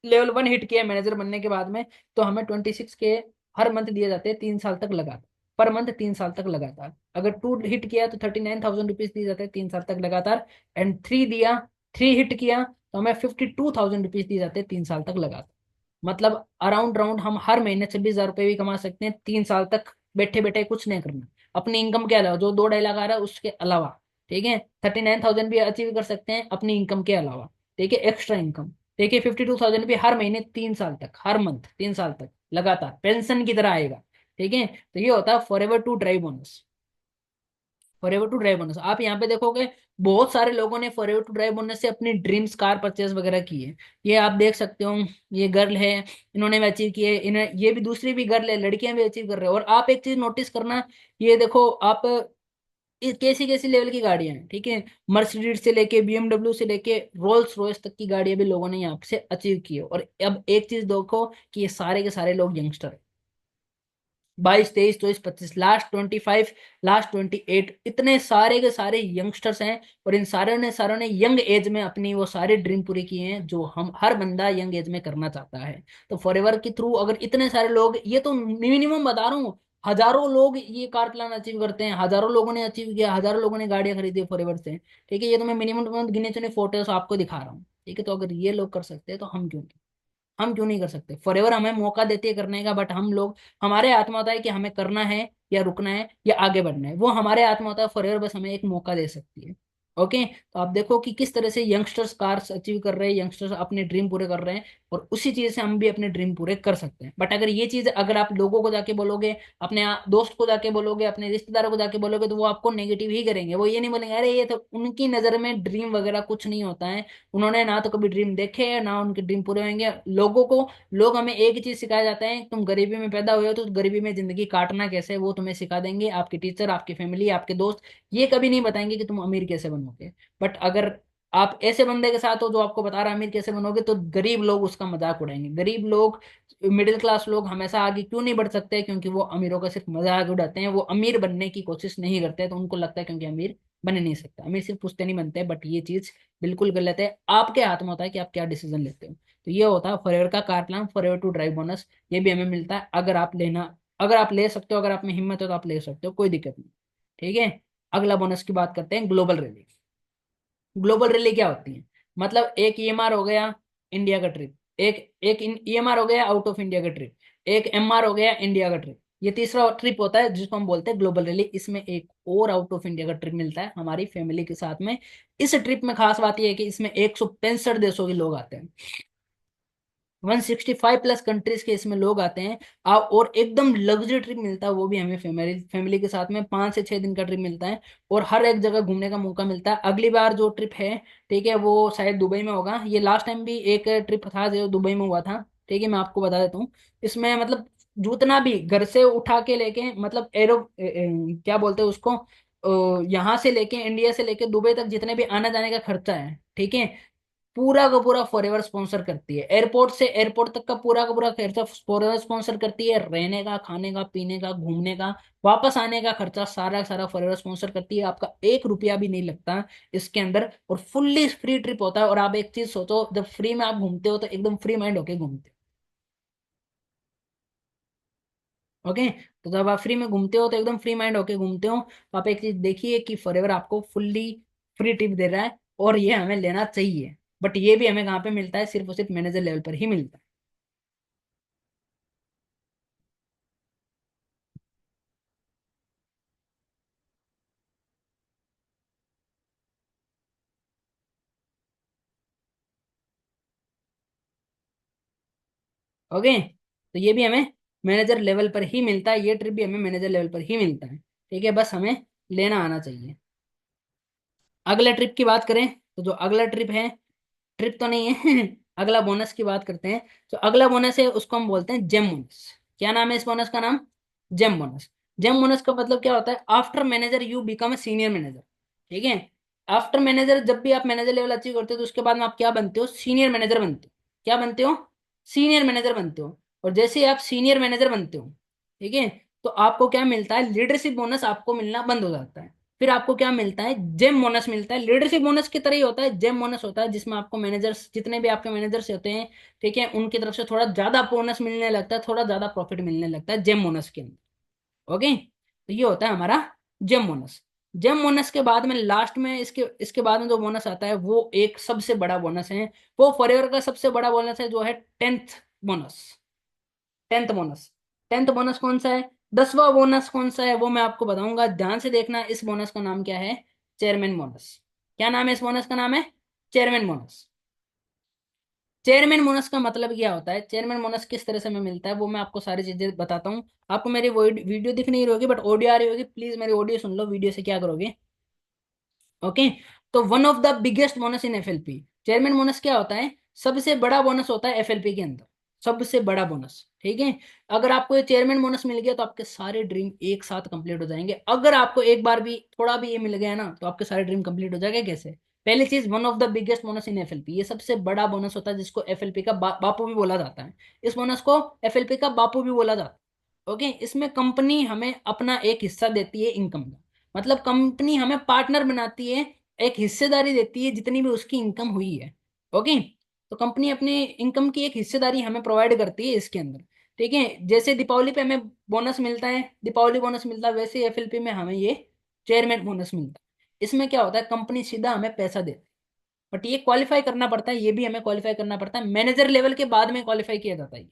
लेवल 1 हिट किया मैनेजर बनने के बाद में, तो हमें 26 के हर मंथ दिए जाते हैं 3 साल तक लगातार। पर मंथ 3 साल तक लगातार। अगर 2 हिट किया तो 39,000 रुपीज दिए जाते हैं 3 साल तक लगातार। एंड 3 हिट किया तो हमें 52,000 रुपीज दिए जाते हैं 3 साल तक लगातार। मतलब अराउंड राउंड हम हर महीने 26,000 रुपये भी कमा सकते हैं 3 साल तक, बैठे बैठे कुछ नहीं करना, अपनी इनकम के अलावा। जो 2-2.5 लाख आ रहा है उसके अलावा। ठीक है। 39,000 भी अचीव कर सकते हैं अपनी इनकम के अलावा। ठीक है, एक्स्ट्रा इनकम। देखिए 52,000 भी हर महीने 3 साल तक, हर मंथ 3 साल तक लगातार पेंशन की तरह आएगा। ठीक है। तो ये होता है forever to drive bonus. Forever to drive bonus आप यहाँ पे देखोगे, बहुत सारे लोगों ने फॉरएवर टू ड्राइव बोनस से अपनी ड्रीम्स कार परचेस वगैरह की है। ये आप देख सकते हो। ये गर्ल है, इन्होंने भी अचीव किए, इन्हें ये भी दूसरी भी गर्ल है, लड़कियां भी अचीव कर रहे हैं। और आप एक चीज नोटिस करना, ये देखो आप, कैसी कैसी लेवल की गाड़ियां हैं। ठीक है। मर्सिडीज से लेके बीएमडब्ल्यू से लेके रोल्स रॉयस तक की गाड़ियां भी लोगों ने यहाँ से अचीव की है। और अब एक चीज देखो कि ये सारे के सारे लोग यंगस्टर हैं। 22, 23, 24, 25, लास्ट 25, लास्ट 28, इतने सारे के सारे यंगस्टर्स हैं। और इन सारों ने यंग एज में अपनी वो सारे ड्रीम पूरी किए हैं जो हम हर बंदा यंग एज में करना चाहता है। तो फॉरएवर के थ्रू अगर इतने सारे लोग, ये तो मिनिमम बता रहा हूँ, हजारों लोग ये कार प्लान अचीव करते हैं, हजारों लोगों ने अचीव किया, हजारों लोगों ने गाड़ियां खरीदी फॉरएवर से। ठीक है। ये तो मैं मिनिमम गिने चुने फोटोज आपको दिखा रहा हूँ। ठीक है। तो अगर ये लोग कर सकते हैं तो हम क्यों नहीं कर सकते? फॉरएवर हमें मौका देती है करने का, बट हम लोग, हमारे हाथ में होता है कि हमें करना है या रुकना है या आगे बढ़ना है। वो हमारे हाथ में होता है, फॉरएवर बस हमें एक मौका दे सकती है। ओके। तो आप देखो कि किस तरह से यंगस्टर्स कार्स अचीव कर रहे हैं, यंगस्टर्स अपने ड्रीम पूरे कर रहे हैं। और उसी चीज से हम भी अपने ड्रीम पूरे कर सकते हैं। बट अगर ये चीज अगर आप लोगों को जाके बोलोगे, अपने दोस्त को जाके बोलोगे, अपने रिश्तेदारों को जाके बोलोगे, तो वो आपको नेगेटिव ही करेंगे। वो ये नहीं बोलेंगे अरे ये तो, उनकी नजर में ड्रीम वगैरह कुछ नहीं होता है। उन्होंने ना तो कभी ड्रीम देखे हैं, ना उनके ड्रीम पूरे होंगे। लोगों को, लोग हमें एक ही चीज सिखाया जाता है, तुम गरीबी में पैदा हुए हो तो गरीबी में जिंदगी काटना कैसे है वो तुम्हें सिखा देंगे आपके टीचर, आपकी फैमिली, आपके दोस्त। ये कभी नहीं बताएंगे कि तुम अमीर कैसे बनोगे। बट अगर आप ऐसे बंदे के साथ हो जो आपको बता रहा है अमीर कैसे बनोगे, तो गरीब लोग उसका मजाक उड़ाएंगे। गरीब लोग, मिडिल क्लास लोग हमेशा आगे क्यों नहीं बढ़ सकते? क्योंकि वो अमीरों का सिर्फ मजाक उड़ाते हैं, वो अमीर बनने की कोशिश नहीं करते। तो उनको लगता है क्योंकि अमीर बन नहीं सकता। अमीर सिर्फ पूछते नहीं बनते। बट ये चीज बिल्कुल गलत है। आपके हाथ में होता है कि आप क्या डिसीजन लेते हो। तो ये होता है फॉरएवर का car plan, forever to drive bonus. ये भी हमें मिलता है। अगर आप ले सकते हो, अगर आप में हिम्मत है तो आप ले सकते हो, कोई दिक्कत नहीं। ठीक है। अगला बोनस की बात करते हैं, ग्लोबल रैली। ग्लोबल रैली क्या होती है? मतलब एक ईएमआर हो गया इंडिया का ट्रिप, एक एक ईएमआर हो गया आउट ऑफ इंडिया का ट्रिप, एक एमआर हो गया इंडिया का ट्रिप। ये तीसरा ट्रिप होता है जिसको हम बोलते हैं ग्लोबल रैली। इसमें एक और आउट ऑफ इंडिया का ट्रिप मिलता है हमारी फैमिली के साथ में। इस ट्रिप में खास बात यह है कि इसमें 165 देशों के लोग आते हैं। 165 प्लस कंट्रीज के इसमें लोग आते हैं। आप, और एकदम लग्जरी ट्रिप मिलता है, वो भी हमें फैमिली फैमिली के साथ में 5 से 6 दिन का ट्रिप मिलता है। और हर एक जगह घूमने का मौका मिलता है। अगली बार जो ट्रिप है, ठीक है, वो शायद दुबई में होगा। ये लास्ट टाइम भी एक ट्रिप था जो दुबई में हुआ था। ठीक है। मैं आपको बता देता हूँ। इसमें मतलब जितना भी घर से उठा के लेके, मतलब क्या बोलते हैं उसको, यहाँ से लेके, इंडिया से लेके दुबई तक जितने भी आने जाने का खर्चा है, ठीक है, पूरा का पूरा फॉरएवर स्पॉन्सर करती है। एयरपोर्ट से एयरपोर्ट तक का पूरा खर्चा फॉरएवर स्पॉन्सर करती है। रहने का, खाने का, पीने का, घूमने का, वापस आने का खर्चा सारा सारा फॉरएवर स्पॉन्सर करती है। आपका 1 रुपया भी नहीं लगता इसके अंदर। और फुल्ली फ्री ट्रिप होता है। और आप एक चीज सोचो, जब फ्री में आप घूमते हो तो एकदम फ्री माइंड होके घूमते हो। ओके। तो जब आप फ्री में घूमते हो तो एकदम फ्री माइंड होके घूमते हो। तो आप एक चीज देखिए कि फॉरएवर आपको फुल्ली फ्री टिप दे रहा है। और ये हमें लेना चाहिए। बट ये भी हमें कहाँ पे मिलता है? सिर्फ और सिर्फ मैनेजर लेवल पर ही मिलता है। ओके, तो ये भी हमें मैनेजर लेवल पर ही मिलता है, ये ट्रिप भी हमें मैनेजर लेवल पर ही मिलता है। ठीक है, बस हमें लेना आना चाहिए। अगले ट्रिप की बात करें तो जो अगला ट्रिप है, ट्रिप तो नहीं है अगला बोनस की बात करते हैं। तो अगला बोनस है उसको हम बोलते हैं जेम बोनस। क्या नाम है इस बोनस का नाम? GeM bonus. जेम बोनस का मतलब क्या होता है? After manager you become a senior manager. ठीक है, आफ्टर मैनेजर, जब भी आप मैनेजर लेवल अचीव करते हो तो उसके बाद में आप क्या बनते हो? सीनियर मैनेजर बनते हो। क्या बनते हो? सीनियर मैनेजर बनते हो। और जैसे ही आप सीनियर मैनेजर बनते हो, ठीक है, तो आपको क्या मिलता है? लीडरशिप बोनस आपको मिलना बंद हो जाता है। फिर आपको क्या मिलता है? जेम बोनस मिलता है। लीडरशिप बोनस की तरह ही होता है, जेम बोनस होता है जिसमें आपको मैनेजर्स, जितने भी आपके मैनेजर्स होते हैं, ठीक है, उनकी तरफ से थोड़ा ज्यादा बोनस मिलने लगता है, थोड़ा ज्यादा प्रॉफिट मिलने लगता है जेम बोनस के अंदर। ओके, तो ये होता है हमारा जेम बोनस। जेम बोनस के बाद में लास्ट में इसके इसके बाद में जो बोनस आता है वो एक सबसे बड़ा बोनस है। वो फॉरएवर का सबसे बड़ा बोनस है, जो है tenth bonus. Tenth bonus. Tenth bonus कौन सा है? 10वां बोनस कौन सा है वो मैं आपको बताऊंगा, ध्यान से देखना। इस बोनस का नाम क्या है? Chairman bonus. क्या नाम है इस बोनस का? नाम है चेयरमैन बोनस। चेयरमैन बोनस का मतलब क्या होता है? चेयरमैन बोनस किस तरह से हमें मिलता है वो मैं आपको सारी चीजें बताता हूँ। आपको मेरी वीडियो दिख नहीं रही होगी बट ऑडियो आ रही होगी, प्लीज मेरी ऑडियो सुन लो, वीडियो से क्या करोगे। ओके, तो one of the biggest bonus in FLP, chairman bonus क्या होता है? सबसे बड़ा बोनस होता है एफएलपी के अंदर, सबसे बड़ा बोनस। ठीक है, अगर आपको ये चेयरमैन बोनस मिल गया तो आपके सारे ड्रीम एक साथ कंप्लीट हो जाएंगे। अगर आपको एक बार भी थोड़ा भी ये मिल गया ना तो आपके सारे ड्रीम कंप्लीट हो जाएंगे। कैसे? पहली चीज, one of the biggest bonus in FLP, ये सबसे बड़ा बोनस होता है जिसको एफएलपी का बापू भी बोला जाता है। इस बोनस को एफएलपी का बापू भी बोला जाता है। ओके, इसमें कंपनी हमें अपना एक हिस्सा देती है इनकम का, मतलब कंपनी हमें पार्टनर बनाती है, एक हिस्सेदारी देती है जितनी भी उसकी इनकम हुई है। ओके, तो कंपनी अपनी इनकम की एक हिस्सेदारी हमें प्रोवाइड करती है इसके अंदर। ठीक है, जैसे दीपावली पे हमें बोनस मिलता है, दीपावली बोनस मिलता है, वैसे एफएलपी में हमें ये चेयरमैन बोनस मिलता है। इसमें क्या होता है? कंपनी सीधा हमें पैसा देती है, बट ये क्वालिफाई करना पड़ता है, ये भी हमें क्वालिफाई करना पड़ता है, मैनेजर लेवल के बाद में क्वालिफाई किया जाता है ये।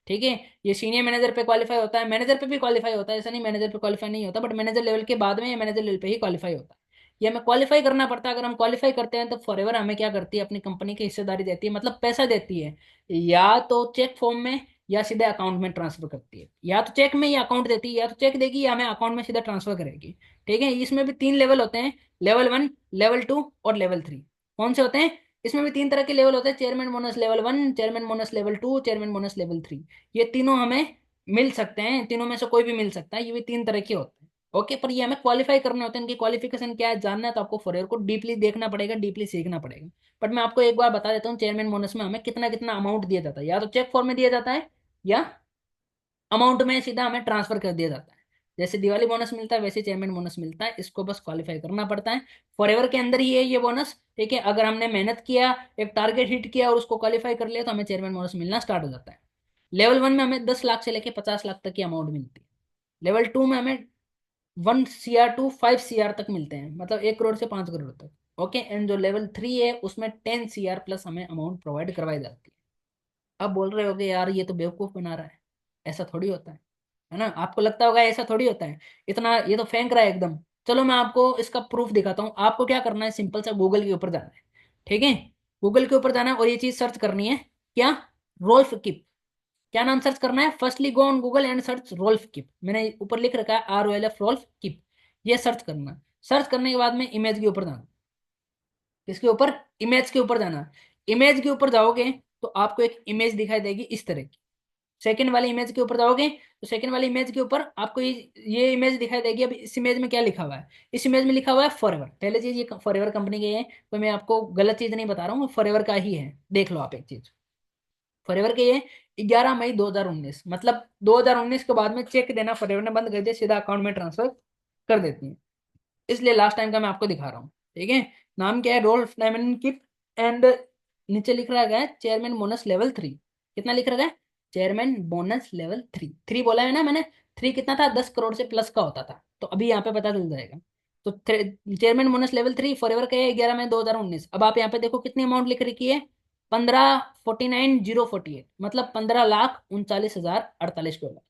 ठीक है, ये सीनियर मैनेजर पे क्वालिफाई होता है, मैनेजर पे भी क्वालिफाई होता है, ऐसा नहीं मैनेजर पे क्वालिफाई नहीं होता, बट मैनेजर लेवल के बाद में या मैनेजर लेवल पे ही क्वालिफाई होता है। ये हमें क्वालिफाई करना पड़ता है। अगर हम क्वालिफाई करते हैं तो फॉरएवर हमें क्या करती है? अपनी कंपनी की हिस्सेदारी देती है, मतलब पैसा देती है, या तो चेक फॉर्म में या सीधे अकाउंट में ट्रांसफर करती है। या तो चेक में या अकाउंट देती है, या तो चेक देगी या हमें अकाउंट में सीधा ट्रांसफर करेगी। ठीक है, इसमें भी 3 लेवल होते हैं, लेवल 1, लेवल 2 और लेवल 3। कौन से होते हैं? इसमें भी 3 तरह के लेवल होते हैं, chairman bonus level 1, chairman bonus level 2, chairman bonus level 3। ये तीनों हमें मिल सकते हैं, तीनों में से कोई भी मिल सकता है, ये भी 3 तरह के होते हैं। ओके, पर ये हमें क्वालिफाई करने होते हैं, इनकी क्वालिफिकेशन क्या है जानना है तो आपको फॉरएवर को डीपली देखना पड़ेगा, डीपली सीखना पड़ेगा। बट मैं आपको एक बार बता देता हूँ, चेयरमैन बोनस में हमें कितना कितना अमाउंट दिया जाता है, या तो चेक फॉर्म में दिया जाता है या अमाउंट में सीधा हमें ट्रांसफर कर दिया जाता है। जैसे दिवाली बोनस मिलता है वैसे चेयरमैन बोनस मिलता है, इसको बस क्वालिफाई करना पड़ता है। फॉरएवर के अंदर ही है ये बोनस। ठीक है, अगर हमने मेहनत किया, एक टारगेट हिट किया और उसको क्वालिफाई कर लिया तो हमें चेयरमैन बोनस मिलना स्टार्ट हो जाता है। लेवल 1 में हमें 10 लाख से लेके 50 लाख तक की अमाउंट मिलती है। लेवल 2 में हमें 1 CR to 5 CR तक मिलते हैं, मतलब 1 करोड़ से 5 करोड़ तक। ओके, एंड जो लेवल 3 है उसमें 10 CR प्लस हमें अमाउंट प्रोवाइड करवाई जाती है। अब बोल रहे होगे यार ये तो बेवकूफ बना रहा है, ऐसा थोड़ी होता है ना? आपको लगता होगा ऐसा थोड़ी होता है, इतना ये तो फेंक रहा है एकदम। चलो मैं आपको इसका प्रूफ दिखाता हूँ। आपको क्या करना है? सिंपल सा गूगल के ऊपर जाना है। ठीक है, गूगल के ऊपर जाना है और ये चीज सर्च करनी है। क्या? Rolf Kip. क्या नाम सर्च करना है? Firstly go on Google and search Rolf Kip, मैंने ऊपर लिख रखा है ROLF, रोल्फ किप। ये सर्च करना है। सर्च करने के बाद में इमेज के ऊपर जाना। इसके ऊपर, इमेज के ऊपर जाना। इमेज के ऊपर जाओगे तो आपको एक इमेज दिखाई देगी इस तरह की। सेकंड वाली इमेज के ऊपर जाओगे तो सेकंड वाली इमेज के ऊपर आपको ये इमेज दिखाई देगी। अब इस इमेज में क्या लिखा हुआ है? इस इमेज में लिखा हुआ है फॉरएवर। पहले चीज, ये फॉरएवर कंपनी की है, तो मैं आपको गलत चीज नहीं बता रहा हूँ, फॉरएवर का ही है। देख लो आप एक चीज, फॉरएवर के ये 11 मई 2019, मतलब 2019 के बाद में चेक देना फॉरएवर ने बंद कर दिया, सीधा अकाउंट में ट्रांसफर कर देती है। इसलिए लास्ट टाइम का मैं आपको दिखा रहा हूँ। ठीक है, नाम क्या है? Rolf diamond keep. एंड नीचे लिख रहा है चेयरमैन बोनस लेवल 3। कितना लिख रहा है? चेयरमैन बोनस लेवल 3, 3 बोला है ना मैंने। 3 कितना था? 10 करोड़ से प्लस का होता था, तो अभी यहाँ पे पता चल जाएगा। तो चेयरमैन बोनस लेवल 3 फॉरएवर का है 11 मई 2019। अब आप यहाँ पे देखो कितनी अमाउंट लिख रखी है? 15,49,048, मतलब 15,39,048 डॉलर।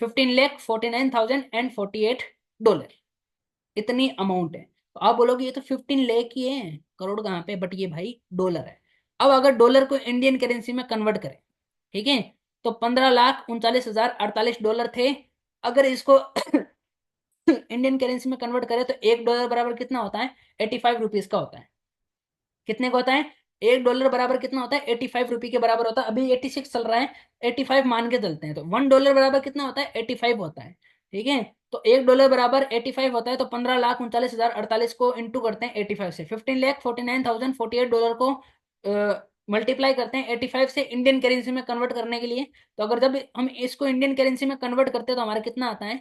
15,49,048 डॉलर, इतनी अमाउंट है। तो आप बोलोगे ये तो 15 लाख ही है, करोड़ कहाँ पे? बट ये भाई डॉलर है। अब अगर डॉलर को इंडियन करेंसी में कन्वर्ट करें, ठीक है, तो 15,39,048 डॉलर थे। अगर इसको इंडियन करेंसी में कन्वर्ट करें तो $1 बराबर कितना होता है, 85 रुपीज का होता है। कितने का होता है, $1 बराबर कितना होता है, 85 रुपये के बराबर होता है। अभी 86 चल रहा है, 85 मान के चलते हैं, तो $1 बराबर कितना होता है, 85 होता है। ठीक है, तो $1 बराबर 85 होता है, तो 15,39,048 को इंटू करते हैं 85 से, 15,49,048 डॉलर को मल्टीप्लाई करते हैं 85 से इंडियन करेंसी में कन्वर्ट करने के लिए। तो अगर जब हम इसको इंडियन करेंसी में कन्वर्ट करते हैं तो हमारा कितना आता है,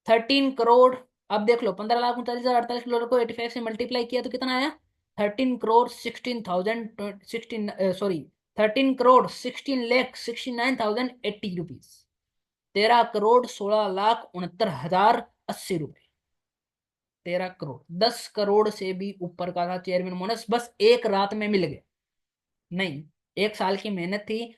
13 करोड़। अब देख लो, 15,39,048 डॉलर को 85 से मल्टीप्लाई किया तो कितना आया, 13 करोड़ 16,016, सॉरी, 13 करोड़ 16,69,080 रुपीज। 13,16,69,080 रुपये। 13 करोड़, 10 करोड़ से भी ऊपर का था चेयरमैन बोनस, बस एक रात में मिल गया। नहीं, एक साल की मेहनत थी।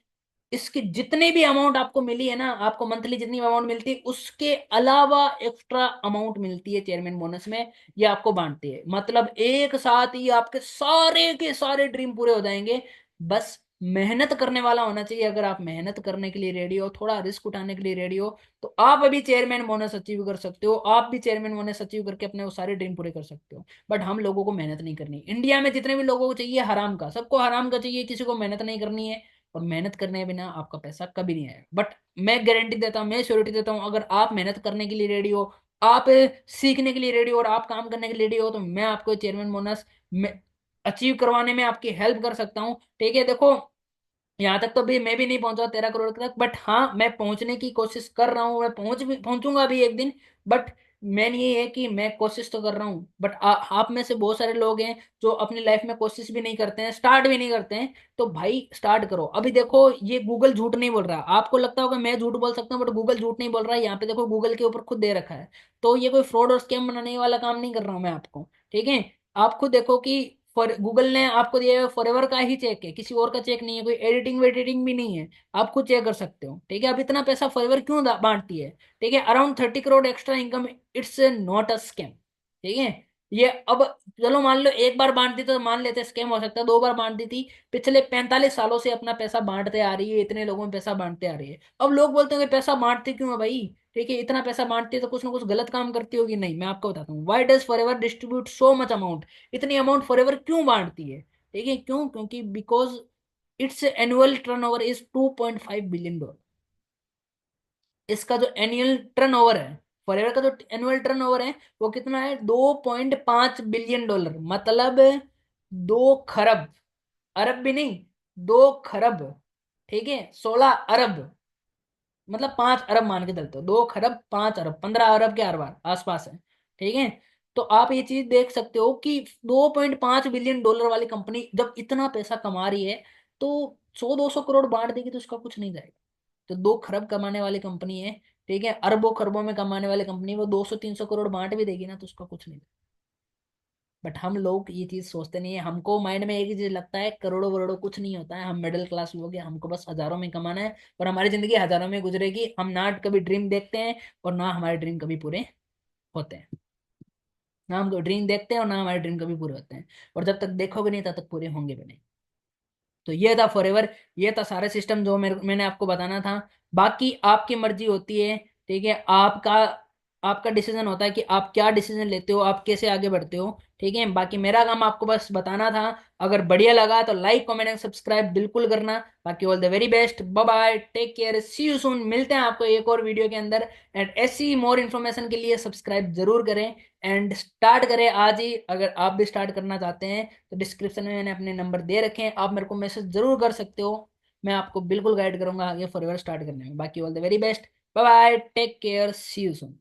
इसकी जितनी भी अमाउंट आपको मिली है ना, आपको मंथली जितनी अमाउंट मिलती है उसके अलावा एक्स्ट्रा अमाउंट मिलती है चेयरमैन बोनस में, ये आपको बांटती है। मतलब एक साथ ही आपके सारे के सारे ड्रीम पूरे हो जाएंगे। बस मेहनत करने वाला होना चाहिए। अगर आप मेहनत करने के लिए रेडी हो, थोड़ा रिस्क उठाने के लिए रेडी हो, तो आप अभी चेयरमैन बोनस अचीव कर सकते हो। आप भी चेयरमैन बोनस अचीव करके अपने वो सारे ड्रीम पूरे कर सकते हो। बट हम लोगों को मेहनत नहीं करनी। इंडिया में जितने भी लोगों को चाहिए हराम का, सबको हराम का चाहिए, किसी को मेहनत नहीं करनी है। और मेहनत करने के बिना आपका पैसा कभी नहीं आएगा। बट मैं गारंटी देता हूँ, मैं श्योरिटी देता हूँ, अगर आप मेहनत करने के लिए रेडी हो, आप सीखने के लिए रेडी हो और आप काम करने के लिए रेडी हो, तो मैं आपको चेयरमैन बोनस में अचीव करवाने में आपकी हेल्प कर सकता हूँ। ठीक है, देखो यहाँ तक तो भी मैं भी नहीं पहुंचा 13 करोड़ तक, बट हाँ मैं पहुंचने की कोशिश कर रहा हूँ। मैं पहुंचूंगा भी एक दिन। बट मेन ये है कि मैं कोशिश तो कर रहा हूँ। बट आप में से बहुत सारे लोग हैं जो अपनी लाइफ में कोशिश भी नहीं करते हैं, स्टार्ट भी नहीं करते हैं। तो भाई स्टार्ट करो। अभी देखो, ये गूगल झूठ नहीं बोल रहा। आपको लगता होगा मैं झूठ बोल सकता हूँ, बट गूगल झूठ नहीं बोल रहा है। यहाँ पे देखो, गूगल के ऊपर खुद दे रखा है। तो ये कोई फ्रॉड और स्कैम बनाने वाला काम नहीं कर रहा हूँ मैं आपको। ठीक है, आप खुद देखो कि फॉर गूगल ने आपको दिया है फॉरएवर का ही चेक है, किसी और का चेक नहीं है, कोई एडिटिंग वेडिटिंग भी नहीं है। आप खुद चेक कर सकते हो। ठीक है, अब इतना पैसा फॉरएवर क्यों बांटती है। ठीक है, around 30 crore extra income, it's not a scam. ठीक है, ये अब चलो मान लो एक बार बांट दी तो मान लेते स्कैम हो सकता है, दो बार बांट दी थी। पिछले 45 सालों से अपना पैसा बांटते आ रही है, इतने लोगों में पैसा बांटते आ रही है। अब लोग बोलते हैं कि पैसा बांटते क्यों है भाई। ठीक है, इतना पैसा बांटती है तो कुछ ना कुछ गलत काम करती होगी। नहीं, मैं आपको बताता हूँ, why does forever distribute so much amount. इतनी अमाउंट फॉरएवर क्यों बांटती है। ठीक है, क्यों, क्योंकि because it's annual turnover is $2.5 billion. इसका जो एनुअल टर्नओवर है, फॉरएवर का जो एनुअल टर्नओवर है, वो कितना है, $2.5 बिलियन। मतलब 2 खरब, अरब भी नहीं, 2 खरब। ठीक है, 16 अरब, मतलब 5 अरब मान के चलते हो। 2 खरब 5 अरब, 15 अरब के आसपास है। ठीक है, तो आप ये चीज देख सकते हो कि $2.5 बिलियन वाली कंपनी जब इतना पैसा कमा रही है, तो 100-200 करोड़ बांट देगी तो उसका कुछ नहीं जाएगा। तो 2 खरब कमाने वाली कंपनी है, ठीक है, अरबों खरबों में कमाने वाली कंपनी, वो 200-300 करोड़ बांट भी देगी ना तो उसका कुछ नहीं। बट हम लोग ये चीज सोचते नहीं है। हमको माइंड में एक ही चीज लगता है, करोड़ों वरोड़ों कुछ नहीं होता है। हम मिडिल क्लास लोग हैं, हमको बस हजारों में कमाना है और हमारी जिंदगी हजारों में गुजरेगी। हम ना कभी ड्रीम देखते हैं और ना हमारे ड्रीम कभी पूरे होते हैं। ना हम ड्रीम देखते हैं और ना हमारे ड्रीम कभी पूरे होते हैं। और जब तक देखोगे नहीं तब तक पूरे होंगे भी नहीं। तो ये था फॉरएवर, ये था सारा सिस्टम जो मैंने आपको बताना था। बाकी आपकी मर्जी होती है। ठीक है, आपका आपका डिसीजन होता है कि आप क्या डिसीजन लेते हो, आप कैसे आगे बढ़ते हो। ठीक है, बाकी मेरा काम आपको बस बताना था। अगर बढ़िया लगा तो लाइक कमेंट एंड सब्सक्राइब बिल्कुल करना। बाकी all the very best, bye bye, take care, see you soon. मिलते हैं आपको एक और वीडियो के अंदर। एंड ऐसी मोर इन्फॉर्मेशन के लिए सब्सक्राइब जरूर करें। एंड स्टार्ट करें आज ही। अगर आप भी स्टार्ट करना चाहते हैं तो डिस्क्रिप्शन में मैंने अपने नंबर दे रखे हैं, आप मेरे को मैसेज जरूर कर सकते हो। मैं आपको बिल्कुल गाइड करूंगा आगे फॉरएवर स्टार्ट करने में। बाकी all the very best, bye bye, take care, see you soon.